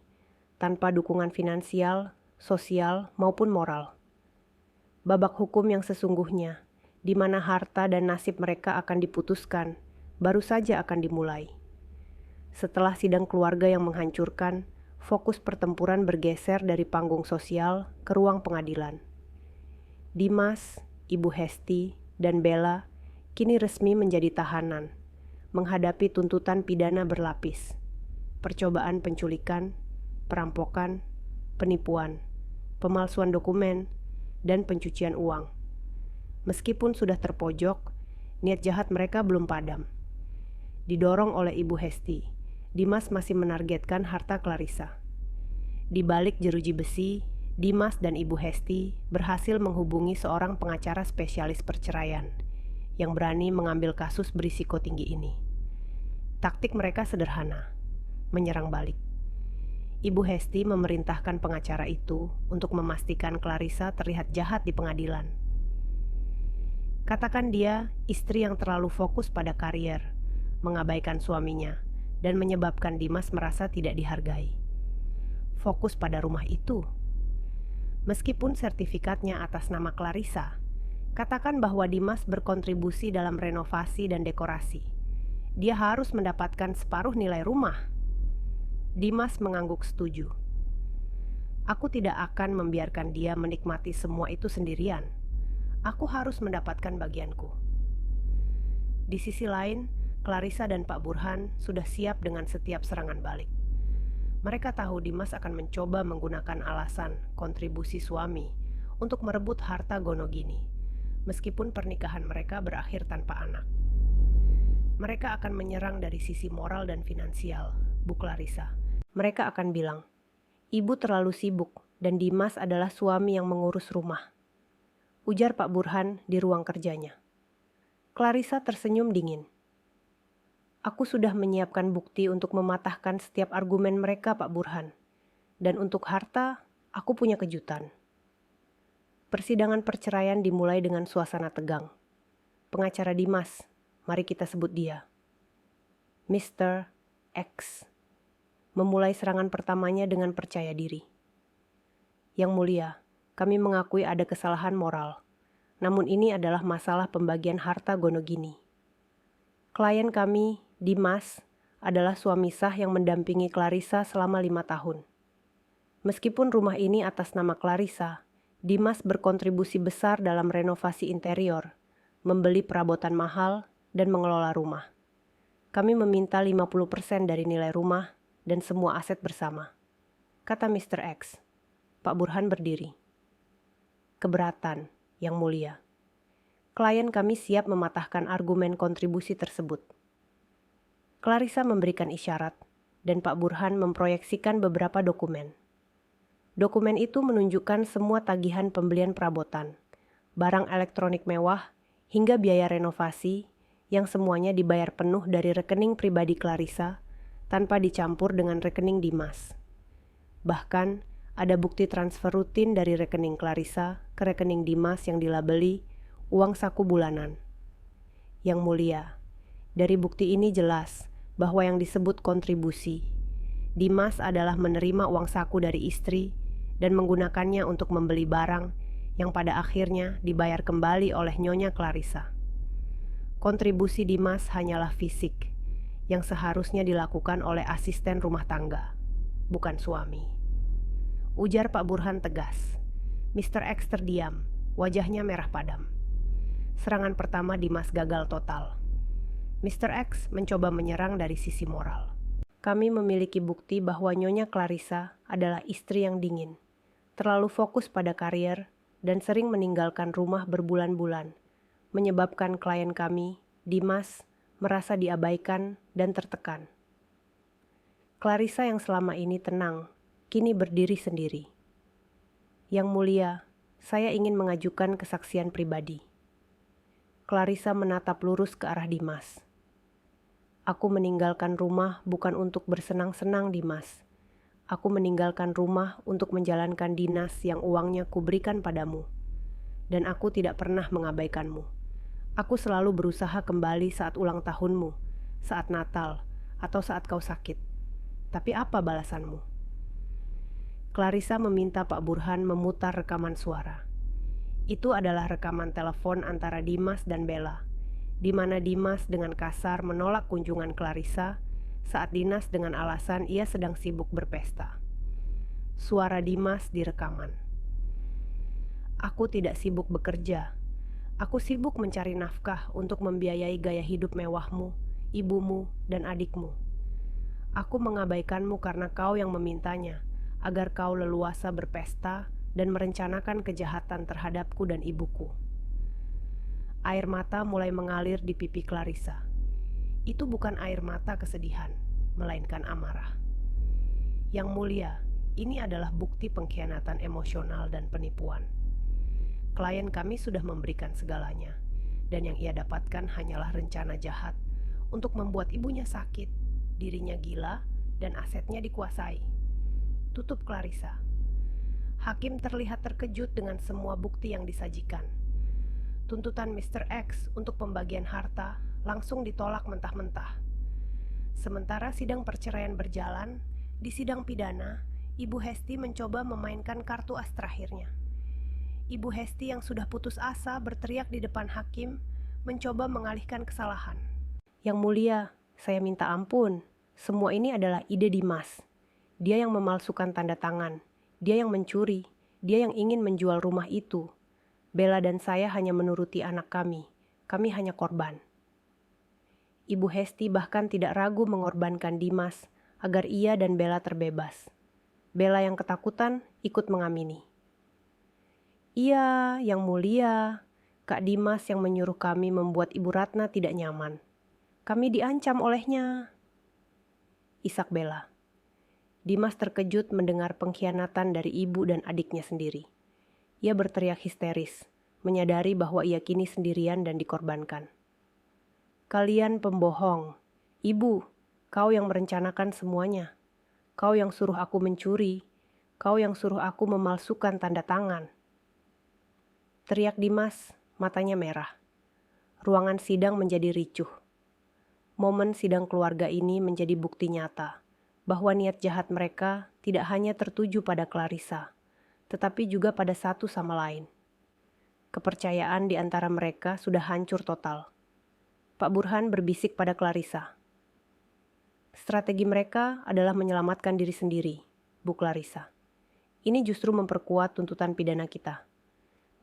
tanpa dukungan finansial, sosial, maupun moral. Babak hukum yang sesungguhnya, di mana harta dan nasib mereka akan diputuskan, baru saja akan dimulai. Setelah sidang keluarga yang menghancurkan, fokus pertempuran bergeser dari panggung sosial ke ruang pengadilan. Dimas, Ibu Hesti, dan Bella kini resmi menjadi tahanan, menghadapi tuntutan pidana berlapis, percobaan penculikan, perampokan, penipuan, pemalsuan dokumen, dan pencucian uang. Meskipun sudah terpojok, niat jahat mereka belum padam. Didorong oleh Ibu Hesti, Dimas masih menargetkan harta Clarissa. Di balik jeruji besi, Dimas dan Ibu Hesti berhasil menghubungi seorang pengacara spesialis perceraian yang berani mengambil kasus berisiko tinggi ini. Taktik mereka sederhana, menyerang balik. Ibu Hesti memerintahkan pengacara itu untuk memastikan Clarissa terlihat jahat di pengadilan. Katakan dia istri yang terlalu fokus pada karier, mengabaikan suaminya, dan menyebabkan Dimas merasa tidak dihargai. Fokus pada rumah itu. Meskipun sertifikatnya atas nama Clarissa, katakan bahwa Dimas berkontribusi dalam renovasi dan dekorasi. Dia harus mendapatkan separuh nilai rumah. Dimas mengangguk setuju. Aku tidak akan membiarkan dia menikmati semua itu sendirian. Aku harus mendapatkan bagianku. Di sisi lain, Clarissa dan Pak Burhan sudah siap dengan setiap serangan balik. Mereka tahu Dimas akan mencoba menggunakan alasan kontribusi suami untuk merebut harta Gonogini, meskipun pernikahan mereka berakhir tanpa anak. Mereka akan menyerang dari sisi moral dan finansial, Bu Clarissa. Mereka akan bilang, ibu terlalu sibuk dan Dimas adalah suami yang mengurus rumah. Ujar Pak Burhan di ruang kerjanya. Clarissa tersenyum dingin. Aku sudah menyiapkan bukti untuk mematahkan setiap argumen mereka, Pak Burhan. Dan untuk harta, aku punya kejutan. Persidangan perceraian dimulai dengan suasana tegang. Pengacara Dimas, mari kita sebut dia. Mr. X memulai serangan pertamanya dengan percaya diri. Yang mulia, kami mengakui ada kesalahan moral. Namun ini adalah masalah pembagian harta Gonogini. Klien kami, Dimas, adalah suami sah yang mendampingi Clarissa selama 5 tahun. Meskipun rumah ini atas nama Clarissa, Dimas berkontribusi besar dalam renovasi interior, membeli perabotan mahal, dan mengelola rumah. Kami meminta 50% dari nilai rumah dan semua aset bersama. Kata Mr. X. Pak Burhan berdiri. Keberatan, Yang Mulia. Klien kami siap mematahkan argumen kontribusi tersebut. Clarissa memberikan isyarat, dan Pak Burhan memproyeksikan beberapa dokumen. Dokumen itu menunjukkan semua tagihan pembelian perabotan, barang elektronik mewah, hingga biaya renovasi yang semuanya dibayar penuh dari rekening pribadi Clarissa tanpa dicampur dengan rekening Dimas. Bahkan, ada bukti transfer rutin dari rekening Clarissa ke rekening Dimas yang dilabeli uang saku bulanan. Yang Mulia, dari bukti ini jelas bahwa yang disebut kontribusi, Dimas adalah menerima uang saku dari istri dan menggunakannya untuk membeli barang yang pada akhirnya dibayar kembali oleh Nyonya Clarissa. Kontribusi Dimas hanyalah fisik, yang seharusnya dilakukan oleh asisten rumah tangga, bukan suami. Ujar Pak Burhan tegas. Mr. X terdiam, wajahnya merah padam. Serangan pertama Dimas gagal total. Mr. X mencoba menyerang dari sisi moral. Kami memiliki bukti bahwa Nyonya Clarissa adalah istri yang dingin, terlalu fokus pada karier, dan sering meninggalkan rumah berbulan-bulan, menyebabkan klien kami, Dimas, merasa diabaikan dan tertekan. Clarissa yang selama ini tenang, kini berdiri sendiri. Yang Mulia, saya ingin mengajukan kesaksian pribadi. Clarissa menatap lurus ke arah Dimas. Aku meninggalkan rumah bukan untuk bersenang-senang, Dimas. Aku meninggalkan rumah untuk menjalankan dinas yang uangnya kuberikan padamu. Dan aku tidak pernah mengabaikanmu. Aku selalu berusaha kembali saat ulang tahunmu, saat Natal, atau saat kau sakit. Tapi apa balasanmu? Clarissa meminta Pak Burhan memutar rekaman suara. Itu adalah rekaman telepon antara Dimas dan Bella, di mana Dimas dengan kasar menolak kunjungan Clarissa saat Dinas dengan alasan ia sedang sibuk berpesta. Suara Dimas di rekaman. Aku tidak sibuk bekerja. Aku sibuk mencari nafkah untuk membiayai gaya hidup mewahmu, ibumu, dan adikmu. Aku mengabaikanmu karena kau yang memintanya, agar kau leluasa berpesta dan merencanakan kejahatan terhadapku dan ibuku. Air mata mulai mengalir di pipi Clarissa. Itu bukan air mata kesedihan, melainkan amarah. Yang mulia, ini adalah bukti pengkhianatan emosional dan penipuan. Klien kami sudah memberikan segalanya, dan yang ia dapatkan hanyalah rencana jahat untuk membuat ibunya sakit, dirinya gila, dan asetnya dikuasai. Tutup Clarissa. Hakim terlihat terkejut dengan semua bukti yang disajikan. Tuntutan Mr. X untuk pembagian harta langsung ditolak mentah-mentah. Sementara sidang perceraian berjalan, di sidang pidana, Ibu Hesti mencoba memainkan kartu as terakhirnya. Ibu Hesti yang sudah putus asa berteriak di depan hakim, mencoba mengalihkan kesalahan. Yang mulia, saya minta ampun. Semua ini adalah ide Dimas. Dia yang memalsukan tanda tangan. Dia yang mencuri. Dia yang ingin menjual rumah itu. Bella dan saya hanya menuruti anak kami. Kami hanya korban. Ibu Hesti bahkan tidak ragu mengorbankan Dimas agar ia dan Bella terbebas. Bella yang ketakutan ikut mengamini. Iya, yang mulia, Kak Dimas yang menyuruh kami membuat Ibu Ratna tidak nyaman. Kami diancam olehnya. Isak Bella. Dimas terkejut mendengar pengkhianatan dari ibu dan adiknya sendiri. Ia berteriak histeris, menyadari bahwa ia kini sendirian dan dikorbankan. Kalian pembohong. Ibu, kau yang merencanakan semuanya. Kau yang suruh aku mencuri. Kau yang suruh aku memalsukan tanda tangan. Teriak Dimas, matanya merah. Ruangan sidang menjadi ricuh. Momen sidang keluarga ini menjadi bukti nyata bahwa niat jahat mereka tidak hanya tertuju pada Clarissa, tetapi juga pada satu sama lain. Kepercayaan di antara mereka sudah hancur total. Pak Burhan berbisik pada Clarissa. Strategi mereka adalah menyelamatkan diri sendiri, Bu Clarissa. Ini justru memperkuat tuntutan pidana kita.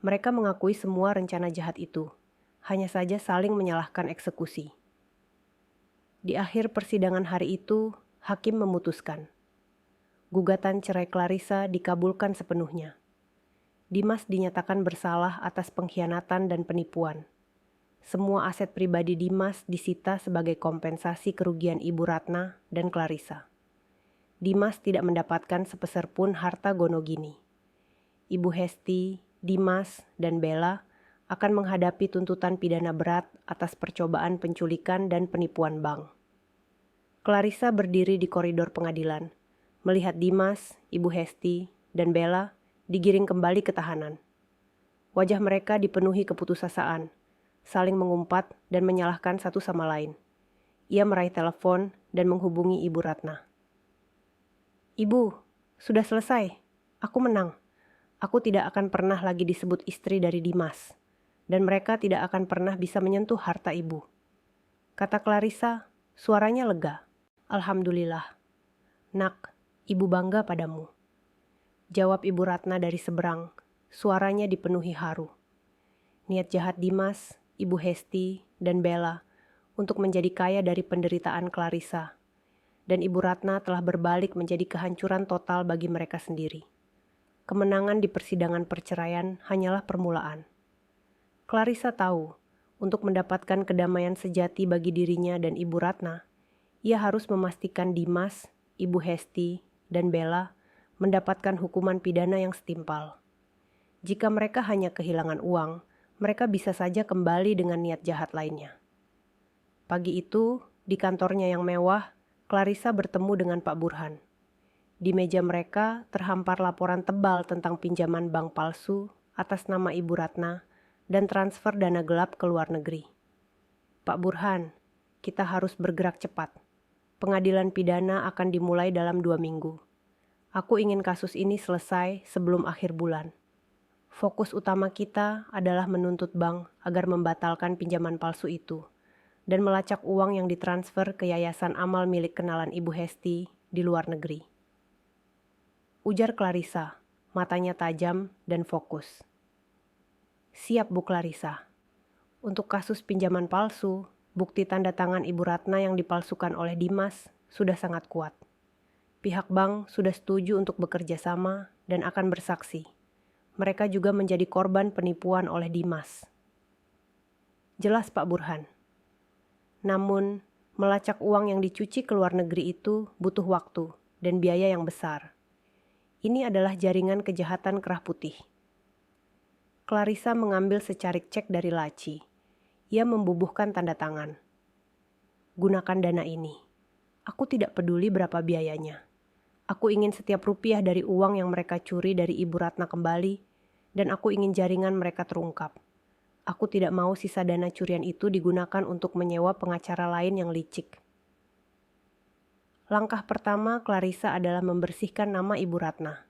Mereka mengakui semua rencana jahat itu, hanya saja saling menyalahkan eksekusi. Di akhir persidangan hari itu, hakim memutuskan. Gugatan cerai Clarissa dikabulkan sepenuhnya. Dimas dinyatakan bersalah atas pengkhianatan dan penipuan. Semua aset pribadi Dimas disita sebagai kompensasi kerugian Ibu Ratna dan Clarissa. Dimas tidak mendapatkan sepeser pun harta Gonogini. Ibu Hesti, Dimas, dan Bella akan menghadapi tuntutan pidana berat atas percobaan penculikan dan penipuan bank. Clarissa berdiri di koridor pengadilan, melihat Dimas, Ibu Hesti, dan Bella digiring kembali ke tahanan. Wajah mereka dipenuhi keputusasaan, saling mengumpat dan menyalahkan satu sama lain. Ia meraih telepon dan menghubungi Ibu Ratna. Ibu, sudah selesai. Aku menang. Aku tidak akan pernah lagi disebut istri dari Dimas, dan mereka tidak akan pernah bisa menyentuh harta ibu. Kata Clarissa, suaranya lega. Alhamdulillah. Nak, ibu bangga padamu. Jawab Ibu Ratna dari seberang, suaranya dipenuhi haru. Niat jahat Dimas, Ibu Hesti, dan Bella untuk menjadi kaya dari penderitaan Clarissa, dan Ibu Ratna telah berbalik menjadi kehancuran total bagi mereka sendiri. Kemenangan di persidangan perceraian hanyalah permulaan. Clarissa tahu, untuk mendapatkan kedamaian sejati bagi dirinya dan Ibu Ratna, ia harus memastikan Dimas, Ibu Hesti, dan Bella mendapatkan hukuman pidana yang setimpal. Jika mereka hanya kehilangan uang, mereka bisa saja kembali dengan niat jahat lainnya. Pagi itu, di kantornya yang mewah, Clarissa bertemu dengan Pak Burhan. Di meja mereka terhampar laporan tebal tentang pinjaman bank palsu atas nama Ibu Ratna dan transfer dana gelap ke luar negeri. Pak Burhan, kita harus bergerak cepat. Pengadilan pidana akan dimulai dalam 2 minggu. Aku ingin kasus ini selesai sebelum akhir bulan. Fokus utama kita adalah menuntut bank agar membatalkan pinjaman palsu itu dan melacak uang yang ditransfer ke yayasan amal milik kenalan Ibu Hesti di luar negeri. Ujar Clarissa, matanya tajam dan fokus. Siap Bu Clarissa. Untuk kasus pinjaman palsu, bukti tanda tangan Ibu Ratna yang dipalsukan oleh Dimas sudah sangat kuat. Pihak bank sudah setuju untuk bekerja sama dan akan bersaksi. Mereka juga menjadi korban penipuan oleh Dimas. Jelas Pak Burhan. Namun, melacak uang yang dicuci ke luar negeri itu butuh waktu dan biaya yang besar. Ini adalah jaringan kejahatan kerah putih. Clarissa mengambil secarik cek dari laci. Ia membubuhkan tanda tangan. Gunakan dana ini. Aku tidak peduli berapa biayanya. Aku ingin setiap rupiah dari uang yang mereka curi dari Ibu Ratna kembali, dan aku ingin jaringan mereka terungkap. Aku tidak mau sisa dana curian itu digunakan untuk menyewa pengacara lain yang licik. Langkah pertama Clarissa adalah membersihkan nama Ibu Ratna.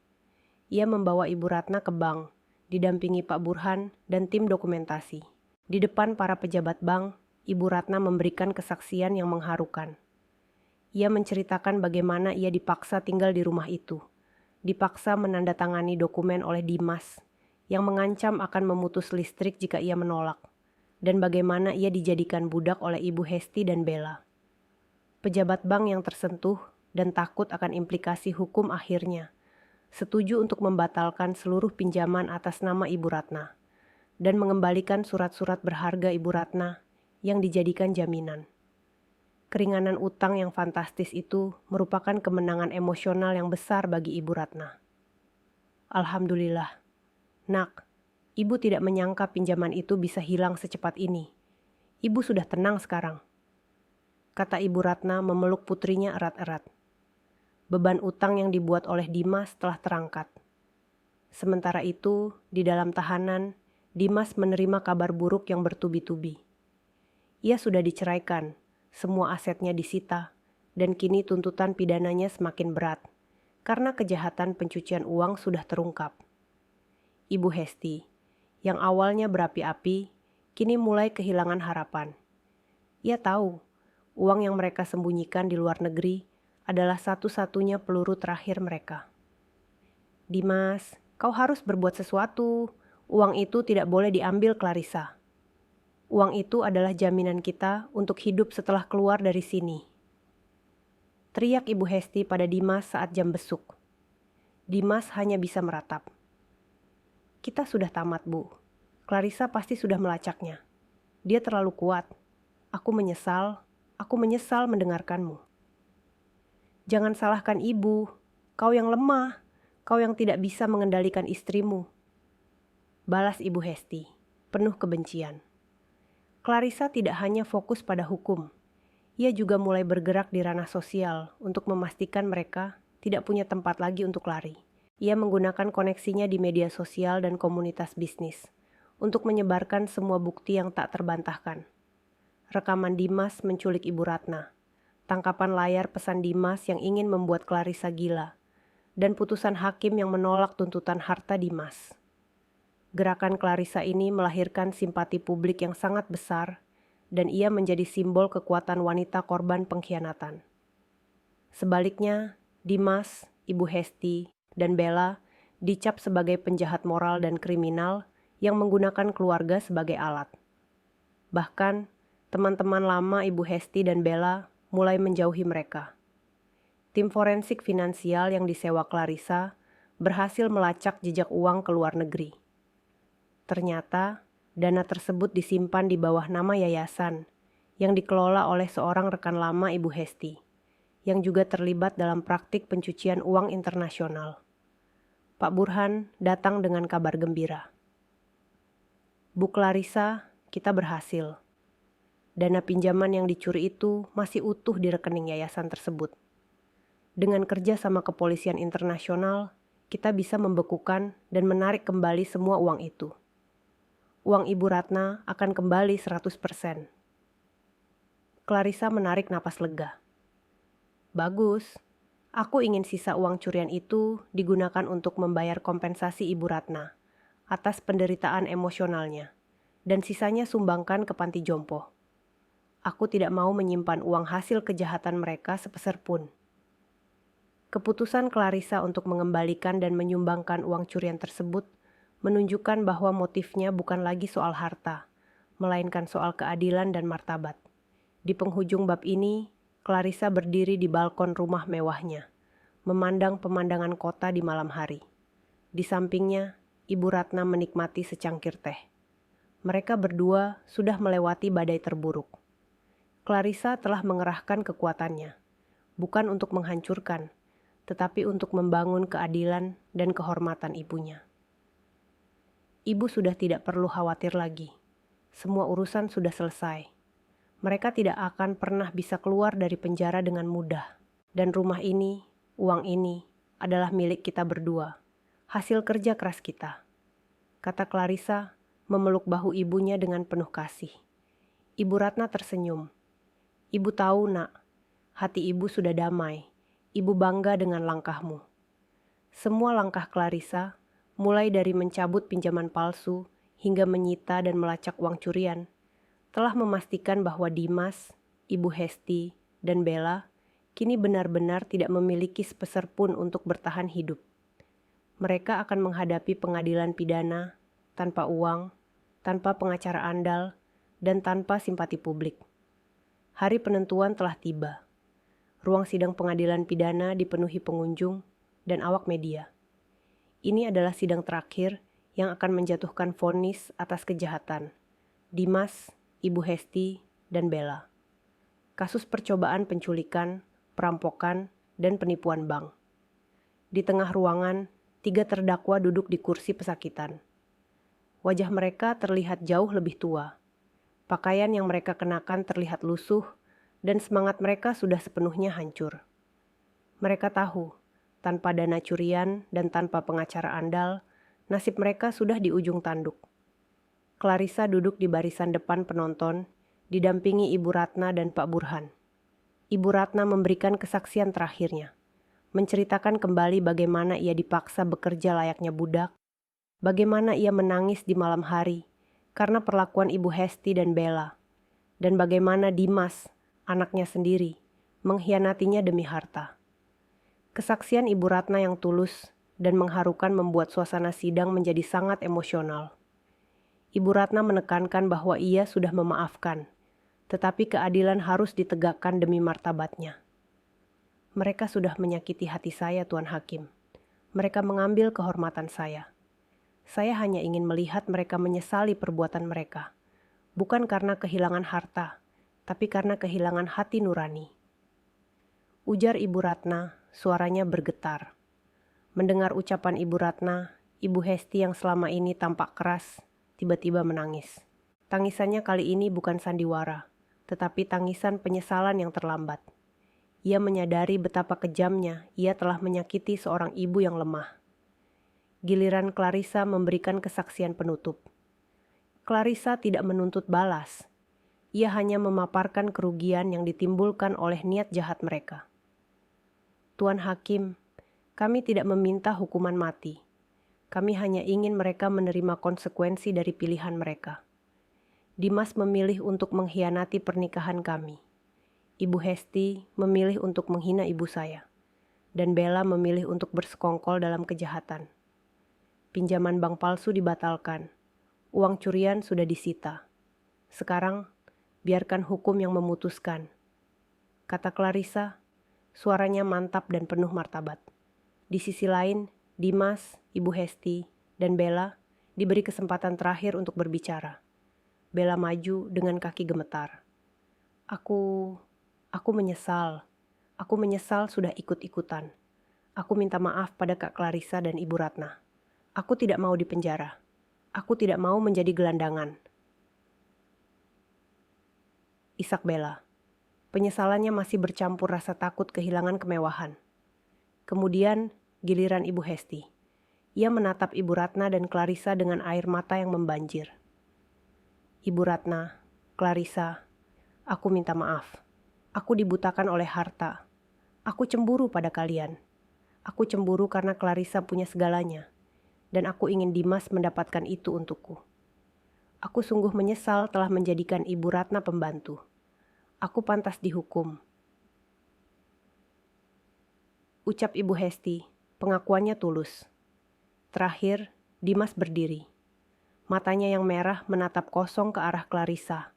Ia membawa Ibu Ratna ke bank, didampingi Pak Burhan dan tim dokumentasi. Di depan para pejabat bank, Ibu Ratna memberikan kesaksian yang mengharukan. Ia menceritakan bagaimana ia dipaksa tinggal di rumah itu, dipaksa menandatangani dokumen oleh Dimas, yang mengancam akan memutus listrik jika ia menolak, dan bagaimana ia dijadikan budak oleh Ibu Hesti dan Bella. Pejabat bank yang tersentuh dan takut akan implikasi hukum akhirnya setuju untuk membatalkan seluruh pinjaman atas nama Ibu Ratna dan mengembalikan surat-surat berharga Ibu Ratna yang dijadikan jaminan. Keringanan utang yang fantastis itu merupakan kemenangan emosional yang besar bagi Ibu Ratna. Alhamdulillah. Nak, Ibu tidak menyangka pinjaman itu bisa hilang secepat ini. Ibu sudah tenang sekarang, kata Ibu Ratna memeluk putrinya erat-erat. Beban utang yang dibuat oleh Dimas telah terangkat. Sementara itu, di dalam tahanan, Dimas menerima kabar buruk yang bertubi-tubi. Ia sudah diceraikan, semua asetnya disita, dan kini tuntutan pidananya semakin berat, karena kejahatan pencucian uang sudah terungkap. Ibu Hesti, yang awalnya berapi-api, kini mulai kehilangan harapan. Ia tahu, uang yang mereka sembunyikan di luar negeri adalah satu-satunya peluru terakhir mereka. Dimas, kau harus berbuat sesuatu. Uang itu tidak boleh diambil Clarissa. Uang itu adalah jaminan kita untuk hidup setelah keluar dari sini. Teriak Ibu Hesti pada Dimas saat jam besuk. Dimas hanya bisa meratap. Kita sudah tamat, Bu. Clarissa pasti sudah melacaknya. Dia terlalu kuat. Aku menyesal mendengarkanmu. Jangan salahkan ibu, kau yang lemah, kau yang tidak bisa mengendalikan istrimu. Balas Ibu Hesti, penuh kebencian. Clarissa tidak hanya fokus pada hukum, ia juga mulai bergerak di ranah sosial untuk memastikan mereka tidak punya tempat lagi untuk lari. Ia menggunakan koneksinya di media sosial dan komunitas bisnis untuk menyebarkan semua bukti yang tak terbantahkan. Rekaman Dimas menculik Ibu Ratna, tangkapan layar pesan Dimas yang ingin membuat Clarissa gila, dan putusan hakim yang menolak tuntutan harta Dimas. Gerakan Clarissa ini melahirkan simpati publik yang sangat besar, dan ia menjadi simbol kekuatan wanita korban pengkhianatan. Sebaliknya, Dimas, Ibu Hesti, dan Bella dicap sebagai penjahat moral dan kriminal yang menggunakan keluarga sebagai alat. Bahkan, teman-teman lama Ibu Hesti dan Bella mulai menjauhi mereka. Tim forensik finansial yang disewa Clarissa berhasil melacak jejak uang ke luar negeri. Ternyata, dana tersebut disimpan di bawah nama yayasan yang dikelola oleh seorang rekan lama Ibu Hesti, yang juga terlibat dalam praktik pencucian uang internasional. Pak Burhan datang dengan kabar gembira. Bu Clarissa, kita berhasil. Dana pinjaman yang dicuri itu masih utuh di rekening yayasan tersebut. Dengan kerja sama kepolisian internasional, kita bisa membekukan dan menarik kembali semua uang itu. Uang Ibu Ratna akan kembali 100%. Clarissa menarik napas lega. Bagus. Aku ingin sisa uang curian itu digunakan untuk membayar kompensasi Ibu Ratna atas penderitaan emosionalnya, dan sisanya sumbangkan ke panti jompo. Aku tidak mau menyimpan uang hasil kejahatan mereka sepeser pun. Keputusan Clarissa untuk mengembalikan dan menyumbangkan uang curian tersebut menunjukkan bahwa motifnya bukan lagi soal harta, melainkan soal keadilan dan martabat. Di penghujung bab ini, Clarissa berdiri di balkon rumah mewahnya, memandang pemandangan kota di malam hari. Di sampingnya, Ibu Ratna menikmati secangkir teh. Mereka berdua sudah melewati badai terburuk. Clarissa telah mengerahkan kekuatannya, bukan untuk menghancurkan, tetapi untuk membangun keadilan dan kehormatan ibunya. Ibu sudah tidak perlu khawatir lagi. Semua urusan sudah selesai. Mereka tidak akan pernah bisa keluar dari penjara dengan mudah. Dan rumah ini, uang ini, adalah milik kita berdua. Hasil kerja keras kita. Kata Clarissa, memeluk bahu ibunya dengan penuh kasih. Ibu Ratna tersenyum. Ibu tahu, Nak, hati ibu sudah damai. Ibu bangga dengan langkahmu. Semua langkah Clarissa, mulai dari mencabut pinjaman palsu hingga menyita dan melacak uang curian, telah memastikan bahwa Dimas, Ibu Hesti, dan Bella kini benar-benar tidak memiliki sepeser pun untuk bertahan hidup. Mereka akan menghadapi pengadilan pidana tanpa uang, tanpa pengacara andal, dan tanpa simpati publik. Hari penentuan telah tiba. Ruang sidang pengadilan pidana dipenuhi pengunjung dan awak media. Ini adalah sidang terakhir yang akan menjatuhkan vonis atas kejahatan Dimas, Ibu Hesti, dan Bella. Kasus percobaan penculikan, perampokan, dan penipuan bank. Di tengah ruangan, 3 terdakwa duduk di kursi pesakitan. Wajah mereka terlihat jauh lebih tua. Pakaian yang mereka kenakan terlihat lusuh, dan semangat mereka sudah sepenuhnya hancur. Mereka tahu, tanpa dana curian dan tanpa pengacara andal, nasib mereka sudah di ujung tanduk. Clarissa duduk di barisan depan penonton, didampingi Ibu Ratna dan Pak Burhan. Ibu Ratna memberikan kesaksian terakhirnya, menceritakan kembali bagaimana ia dipaksa bekerja layaknya budak, bagaimana ia menangis di malam hari karena perlakuan Ibu Hesti dan Bella, dan bagaimana Dimas, anaknya sendiri, mengkhianatinya demi harta. Kesaksian Ibu Ratna yang tulus dan mengharukan membuat suasana sidang menjadi sangat emosional. Ibu Ratna menekankan bahwa ia sudah memaafkan, tetapi keadilan harus ditegakkan demi martabatnya. Mereka sudah menyakiti hati saya, Tuan Hakim. Mereka mengambil kehormatan saya. Saya hanya ingin melihat mereka menyesali perbuatan mereka, bukan karena kehilangan harta, tapi karena kehilangan hati nurani. Ujar Ibu Ratna, suaranya bergetar. Mendengar ucapan Ibu Ratna, Ibu Hesti yang selama ini tampak keras, tiba-tiba menangis. Tangisannya kali ini bukan sandiwara, tetapi tangisan penyesalan yang terlambat. Ia menyadari betapa kejamnya ia telah menyakiti seorang ibu yang lemah. Giliran Clarissa memberikan kesaksian penutup. Clarissa tidak menuntut balas. Ia hanya memaparkan kerugian yang ditimbulkan oleh niat jahat mereka. Tuan Hakim, kami tidak meminta hukuman mati. Kami hanya ingin mereka menerima konsekuensi dari pilihan mereka. Dimas memilih untuk mengkhianati pernikahan kami. Ibu Hesti memilih untuk menghina ibu saya. Dan Bella memilih untuk bersekongkol dalam kejahatan. Pinjaman bank palsu dibatalkan. Uang curian sudah disita. Sekarang, biarkan hukum yang memutuskan. Kata Clarissa, suaranya mantap dan penuh martabat. Di sisi lain, Dimas, Ibu Hesti, dan Bella diberi kesempatan terakhir untuk berbicara. Bella maju dengan kaki gemetar. Aku menyesal. Aku menyesal sudah ikut-ikutan. Aku minta maaf pada Kak Clarissa dan Ibu Ratna. Aku tidak mau dipenjara. Aku tidak mau menjadi gelandangan. Isak Bella. Penyesalannya masih bercampur rasa takut kehilangan kemewahan. Kemudian, giliran Ibu Hesti. Ia menatap Ibu Ratna dan Clarissa dengan air mata yang membanjir. Ibu Ratna, Clarissa, aku minta maaf. Aku dibutakan oleh harta. Aku cemburu pada kalian. Aku cemburu karena Clarissa punya segalanya, dan aku ingin Dimas mendapatkan itu untukku. Aku sungguh menyesal telah menjadikan Ibu Ratna pembantu. Aku pantas dihukum. Ucap Ibu Hesti, pengakuannya tulus. Terakhir, Dimas berdiri. Matanya yang merah menatap kosong ke arah Clarissa,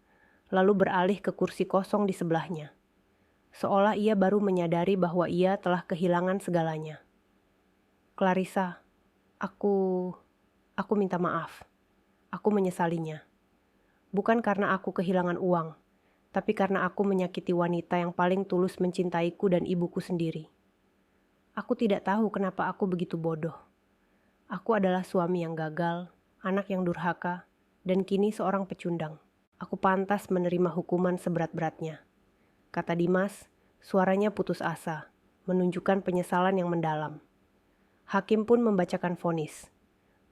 lalu beralih ke kursi kosong di sebelahnya. Seolah ia baru menyadari bahwa ia telah kehilangan segalanya. Clarissa, aku minta maaf. Aku menyesalinya. Bukan karena aku kehilangan uang, tapi karena aku menyakiti wanita yang paling tulus mencintaiku dan ibuku sendiri. Aku tidak tahu kenapa aku begitu bodoh. Aku adalah suami yang gagal, anak yang durhaka, dan kini seorang pecundang. Aku pantas menerima hukuman seberat-beratnya. Kata Dimas, suaranya putus asa, menunjukkan penyesalan yang mendalam. Hakim pun membacakan vonis.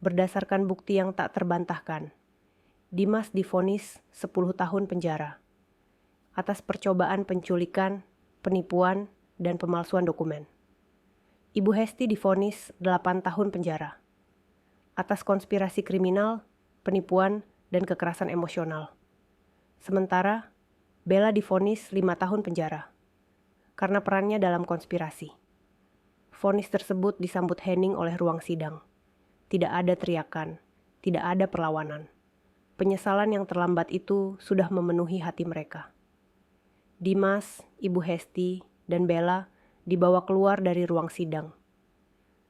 Berdasarkan bukti yang tak terbantahkan, Dimas divonis 10 tahun penjara atas percobaan penculikan, penipuan, dan pemalsuan dokumen. Ibu Hesti divonis 8 tahun penjara atas konspirasi kriminal, penipuan, dan kekerasan emosional. Sementara Bella divonis 5 tahun penjara karena perannya dalam konspirasi. Vonis tersebut disambut hening oleh ruang sidang. Tidak ada teriakan, tidak ada perlawanan. Penyesalan yang terlambat itu sudah memenuhi hati mereka. Dimas, Ibu Hesti, dan Bella dibawa keluar dari ruang sidang.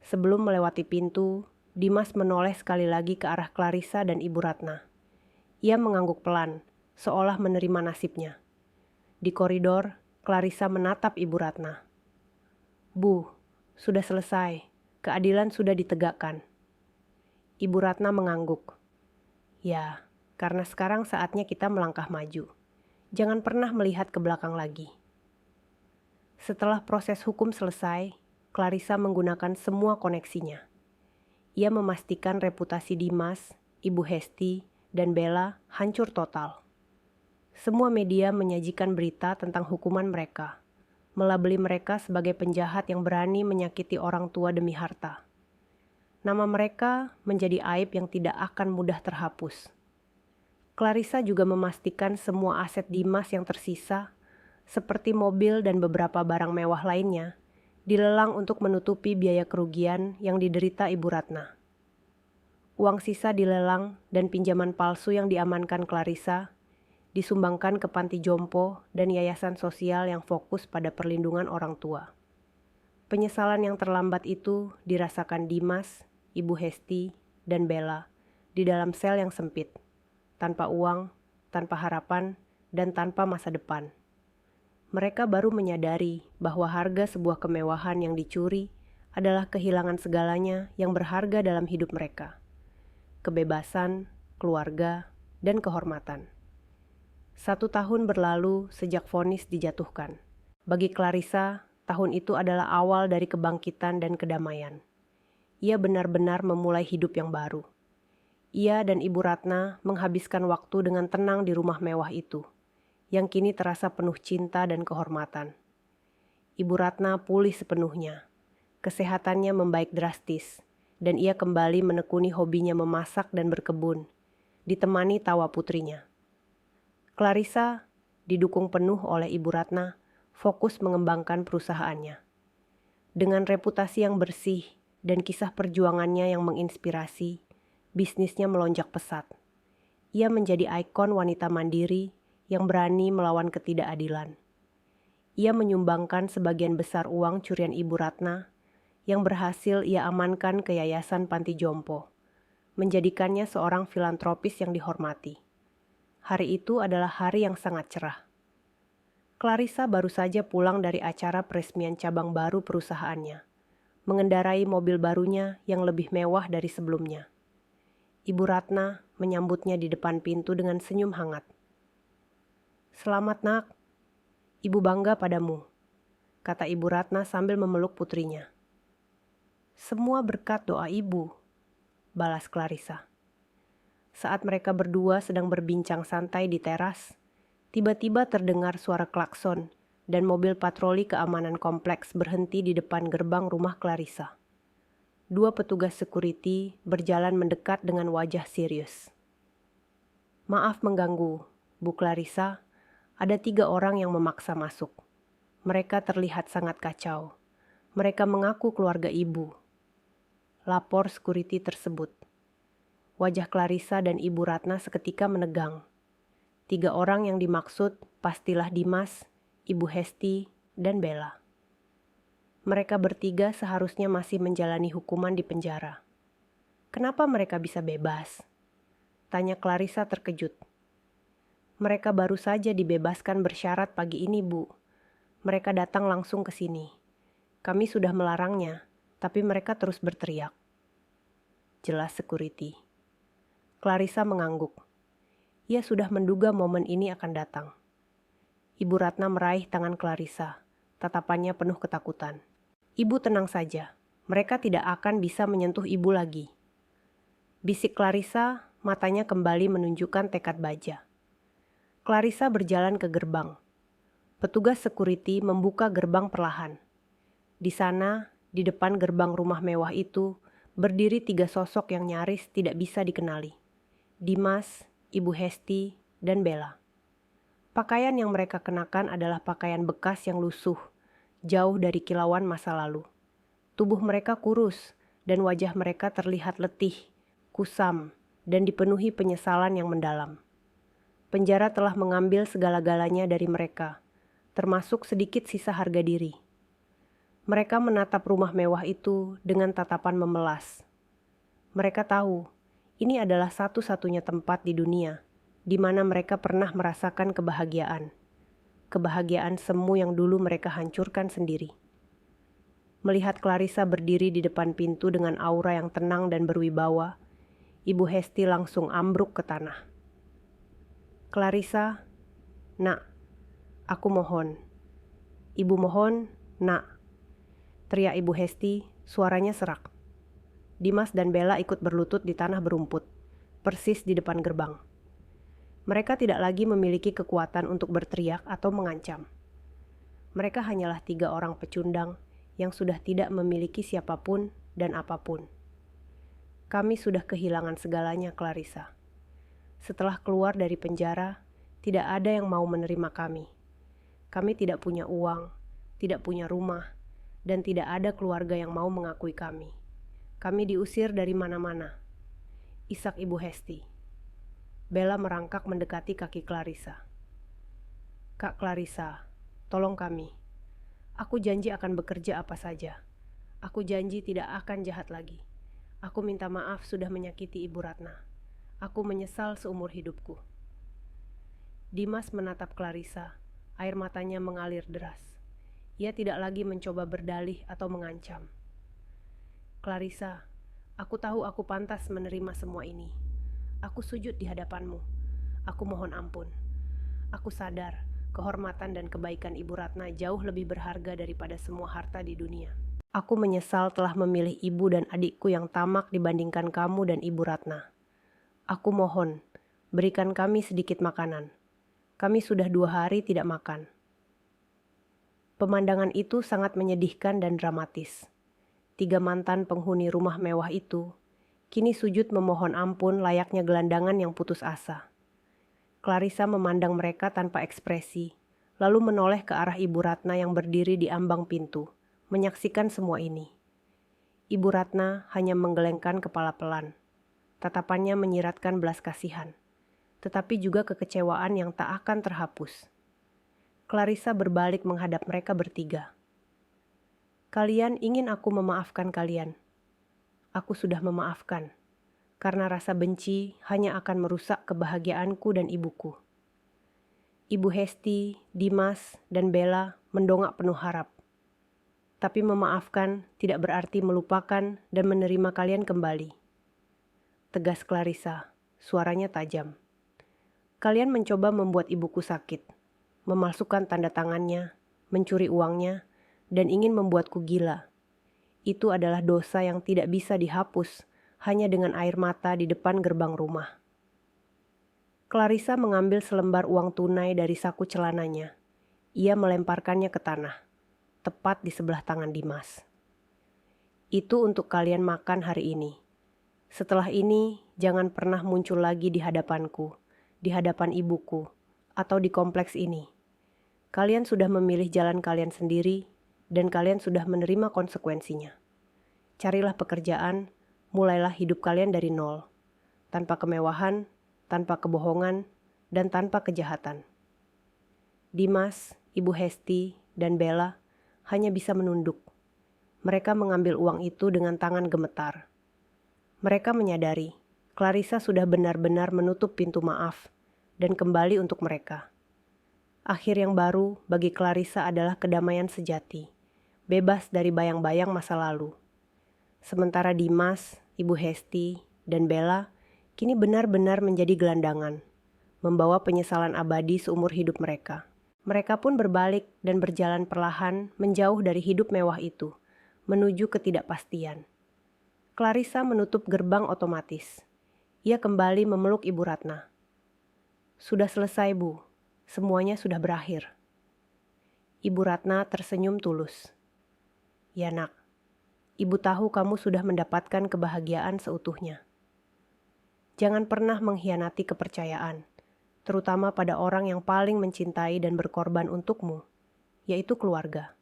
Sebelum melewati pintu, Dimas menoleh sekali lagi ke arah Clarissa dan Ibu Ratna. Ia mengangguk pelan, seolah menerima nasibnya. Di koridor, Clarissa menatap Ibu Ratna. "Bu, sudah selesai. Keadilan sudah ditegakkan." Ibu Ratna mengangguk. "Ya, karena sekarang saatnya kita melangkah maju. Jangan pernah melihat ke belakang lagi." Setelah proses hukum selesai, Clarissa menggunakan semua koneksinya. Ia memastikan reputasi Dimas, Ibu Hesti, dan Bella hancur total. Semua media menyajikan berita tentang hukuman mereka, melabeli mereka sebagai penjahat yang berani menyakiti orang tua demi harta. Nama mereka menjadi aib yang tidak akan mudah terhapus. Clarissa juga memastikan semua aset Dimas yang tersisa, seperti mobil dan beberapa barang mewah lainnya, dilelang untuk menutupi biaya kerugian yang diderita Ibu Ratna. Uang sisa dilelang dan pinjaman palsu yang diamankan Clarissa disumbangkan ke panti jompo dan yayasan sosial yang fokus pada perlindungan orang tua. Penyesalan yang terlambat itu dirasakan Dimas, Ibu Hesti, dan Bella di dalam sel yang sempit, tanpa uang, tanpa harapan, dan tanpa masa depan. Mereka baru menyadari bahwa harga sebuah kemewahan yang dicuri adalah kehilangan segalanya yang berharga dalam hidup mereka. Kebebasan, keluarga, dan kehormatan. 1 tahun berlalu sejak vonis dijatuhkan. Bagi Clarissa, tahun itu adalah awal dari kebangkitan dan kedamaian. Ia benar-benar memulai hidup yang baru. Ia dan Ibu Ratna menghabiskan waktu dengan tenang di rumah mewah itu, yang kini terasa penuh cinta dan kehormatan. Ibu Ratna pulih sepenuhnya. Kesehatannya membaik drastis, dan ia kembali menekuni hobinya memasak dan berkebun, ditemani tawa putrinya. Clarissa, didukung penuh oleh Ibu Ratna, fokus mengembangkan perusahaannya. Dengan reputasi yang bersih dan kisah perjuangannya yang menginspirasi, bisnisnya melonjak pesat. Ia menjadi ikon wanita mandiri yang berani melawan ketidakadilan. Ia menyumbangkan sebagian besar uang curian Ibu Ratna yang berhasil ia amankan ke Yayasan Panti Jompo, menjadikannya seorang filantropis yang dihormati. Hari itu adalah hari yang sangat cerah. Clarissa baru saja pulang dari acara peresmian cabang baru perusahaannya, mengendarai mobil barunya yang lebih mewah dari sebelumnya. Ibu Ratna menyambutnya di depan pintu dengan senyum hangat. "Selamat, Nak. Ibu bangga padamu," kata Ibu Ratna sambil memeluk putrinya. "Semua berkat doa ibu," balas Clarissa. Saat mereka berdua sedang berbincang santai di teras, tiba-tiba terdengar suara klakson dan mobil patroli keamanan kompleks berhenti di depan gerbang rumah Clarissa. 2 petugas security berjalan mendekat dengan wajah serius. "Maaf mengganggu, Bu Clarissa. Ada 3 orang yang memaksa masuk. Mereka terlihat sangat kacau. Mereka mengaku keluarga ibu," lapor security tersebut. Wajah Clarissa dan Ibu Ratna seketika menegang. 3 orang yang dimaksud pastilah Dimas, Ibu Hesti, dan Bella. Mereka bertiga seharusnya masih menjalani hukuman di penjara. "Kenapa mereka bisa bebas?" tanya Clarissa terkejut. "Mereka baru saja dibebaskan bersyarat pagi ini, Bu. Mereka datang langsung ke sini. Kami sudah melarangnya, tapi mereka terus berteriak," jelas security. Clarissa mengangguk. Ia sudah menduga momen ini akan datang. Ibu Ratna meraih tangan Clarissa, tatapannya penuh ketakutan. "Ibu tenang saja, mereka tidak akan bisa menyentuh ibu lagi," bisik Clarissa, matanya kembali menunjukkan tekad baja. Clarissa berjalan ke gerbang. Petugas security membuka gerbang perlahan. Di sana, di depan gerbang rumah mewah itu, berdiri 3 sosok yang nyaris tidak bisa dikenali. Dimas, Ibu Hesti, dan Bella. Pakaian yang mereka kenakan adalah pakaian bekas yang lusuh, jauh dari kilauan masa lalu. Tubuh mereka kurus, dan wajah mereka terlihat letih, kusam, dan dipenuhi penyesalan yang mendalam. Penjara telah mengambil segala-galanya dari mereka, termasuk sedikit sisa harga diri. Mereka menatap rumah mewah itu dengan tatapan memelas. Mereka tahu, ini adalah satu-satunya tempat di dunia di mana mereka pernah merasakan kebahagiaan. Kebahagiaan semu yang dulu mereka hancurkan sendiri. Melihat Clarissa berdiri di depan pintu dengan aura yang tenang dan berwibawa, Ibu Hesti langsung ambruk ke tanah. "Clarissa, Nak, aku mohon." "Ibu mohon, Nak," teriak Ibu Hesti, suaranya serak. Dimas dan Bella ikut berlutut di tanah berumput, persis di depan gerbang. Mereka tidak lagi memiliki kekuatan untuk berteriak atau mengancam. Mereka hanyalah 3 orang pecundang yang sudah tidak memiliki siapapun dan apapun. "Kami sudah kehilangan segalanya, Clarissa. Setelah keluar dari penjara, tidak ada yang mau menerima kami. Kami tidak punya uang, tidak punya rumah, dan tidak ada keluarga yang mau mengakui kami. Kami diusir dari mana-mana," isak Ibu Hesti. Bella merangkak mendekati kaki Clarissa. "Kak Clarissa, tolong kami. Aku janji akan bekerja apa saja. Aku janji tidak akan jahat lagi. Aku minta maaf sudah menyakiti Ibu Ratna. Aku menyesal seumur hidupku." Dimas menatap Clarissa, air matanya mengalir deras. Ia tidak lagi mencoba berdalih atau mengancam. "Clarissa, aku tahu aku pantas menerima semua ini. Aku sujud di hadapanmu. Aku mohon ampun. Aku sadar kehormatan dan kebaikan Ibu Ratna jauh lebih berharga daripada semua harta di dunia. Aku menyesal telah memilih ibu dan adikku yang tamak dibandingkan kamu dan Ibu Ratna. Aku mohon, berikan kami sedikit makanan. Kami sudah 2 hari tidak makan." Pemandangan itu sangat menyedihkan dan dramatis. 3 mantan penghuni rumah mewah itu kini sujud memohon ampun layaknya gelandangan yang putus asa. Clarissa memandang mereka tanpa ekspresi, lalu menoleh ke arah Ibu Ratna yang berdiri di ambang pintu, menyaksikan semua ini. Ibu Ratna hanya menggelengkan kepala pelan. Tatapannya menyiratkan belas kasihan, tetapi juga kekecewaan yang tak akan terhapus. Clarissa berbalik menghadap mereka bertiga. "Kalian ingin aku memaafkan kalian. Aku sudah memaafkan, karena rasa benci hanya akan merusak kebahagiaanku dan ibuku." Ibu Hesti, Dimas, dan Bella mendongak penuh harap. "Tapi memaafkan tidak berarti melupakan dan menerima kalian kembali," tegas Clarissa, suaranya tajam. "Kalian mencoba membuat ibuku sakit, memalsukan tanda tangannya, mencuri uangnya, dan ingin membuatku gila. Itu adalah dosa yang tidak bisa dihapus hanya dengan air mata di depan gerbang rumah." Clarissa mengambil selembar uang tunai dari saku celananya. Ia melemparkannya ke tanah, tepat di sebelah tangan Dimas. Itu untuk kalian makan hari ini. Setelah ini, jangan pernah muncul lagi di hadapanku, di hadapan ibuku, atau di kompleks ini. Kalian sudah memilih jalan kalian sendiri, dan kalian sudah menerima konsekuensinya. Carilah pekerjaan, mulailah hidup kalian dari nol, tanpa kemewahan, tanpa kebohongan, dan tanpa kejahatan. Dimas, Ibu Hesti, dan Bella hanya bisa menunduk. Mereka mengambil uang itu dengan tangan gemetar. Mereka menyadari Clarissa sudah benar-benar menutup pintu maaf dan kembali untuk mereka. Akhir yang baru bagi Clarissa adalah kedamaian sejati, bebas dari bayang-bayang masa lalu. Sementara Dimas, Ibu Hesti, dan Bella kini benar-benar menjadi gelandangan, membawa penyesalan abadi seumur hidup mereka. Mereka pun berbalik dan berjalan perlahan menjauh dari hidup mewah itu, menuju ketidakpastian. Clarissa menutup gerbang otomatis. Ia kembali memeluk Ibu Ratna. Sudah selesai, Bu. Semuanya sudah berakhir. Ibu Ratna tersenyum tulus. Ya nak, Ibu tahu kamu sudah mendapatkan kebahagiaan seutuhnya. Jangan pernah mengkhianati kepercayaan, terutama pada orang yang paling mencintai dan berkorban untukmu, yaitu keluarga.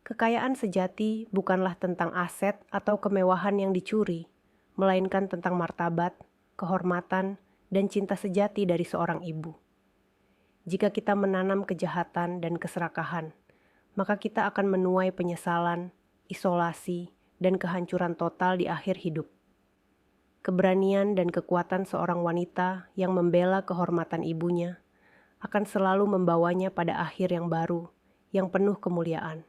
Kekayaan sejati bukanlah tentang aset atau kemewahan yang dicuri, melainkan tentang martabat, kehormatan, dan cinta sejati dari seorang ibu. Jika kita menanam kejahatan dan keserakahan, maka kita akan menuai penyesalan, isolasi, dan kehancuran total di akhir hidup. Keberanian dan kekuatan seorang wanita yang membela kehormatan ibunya akan selalu membawanya pada akhir yang baru, yang penuh kemuliaan.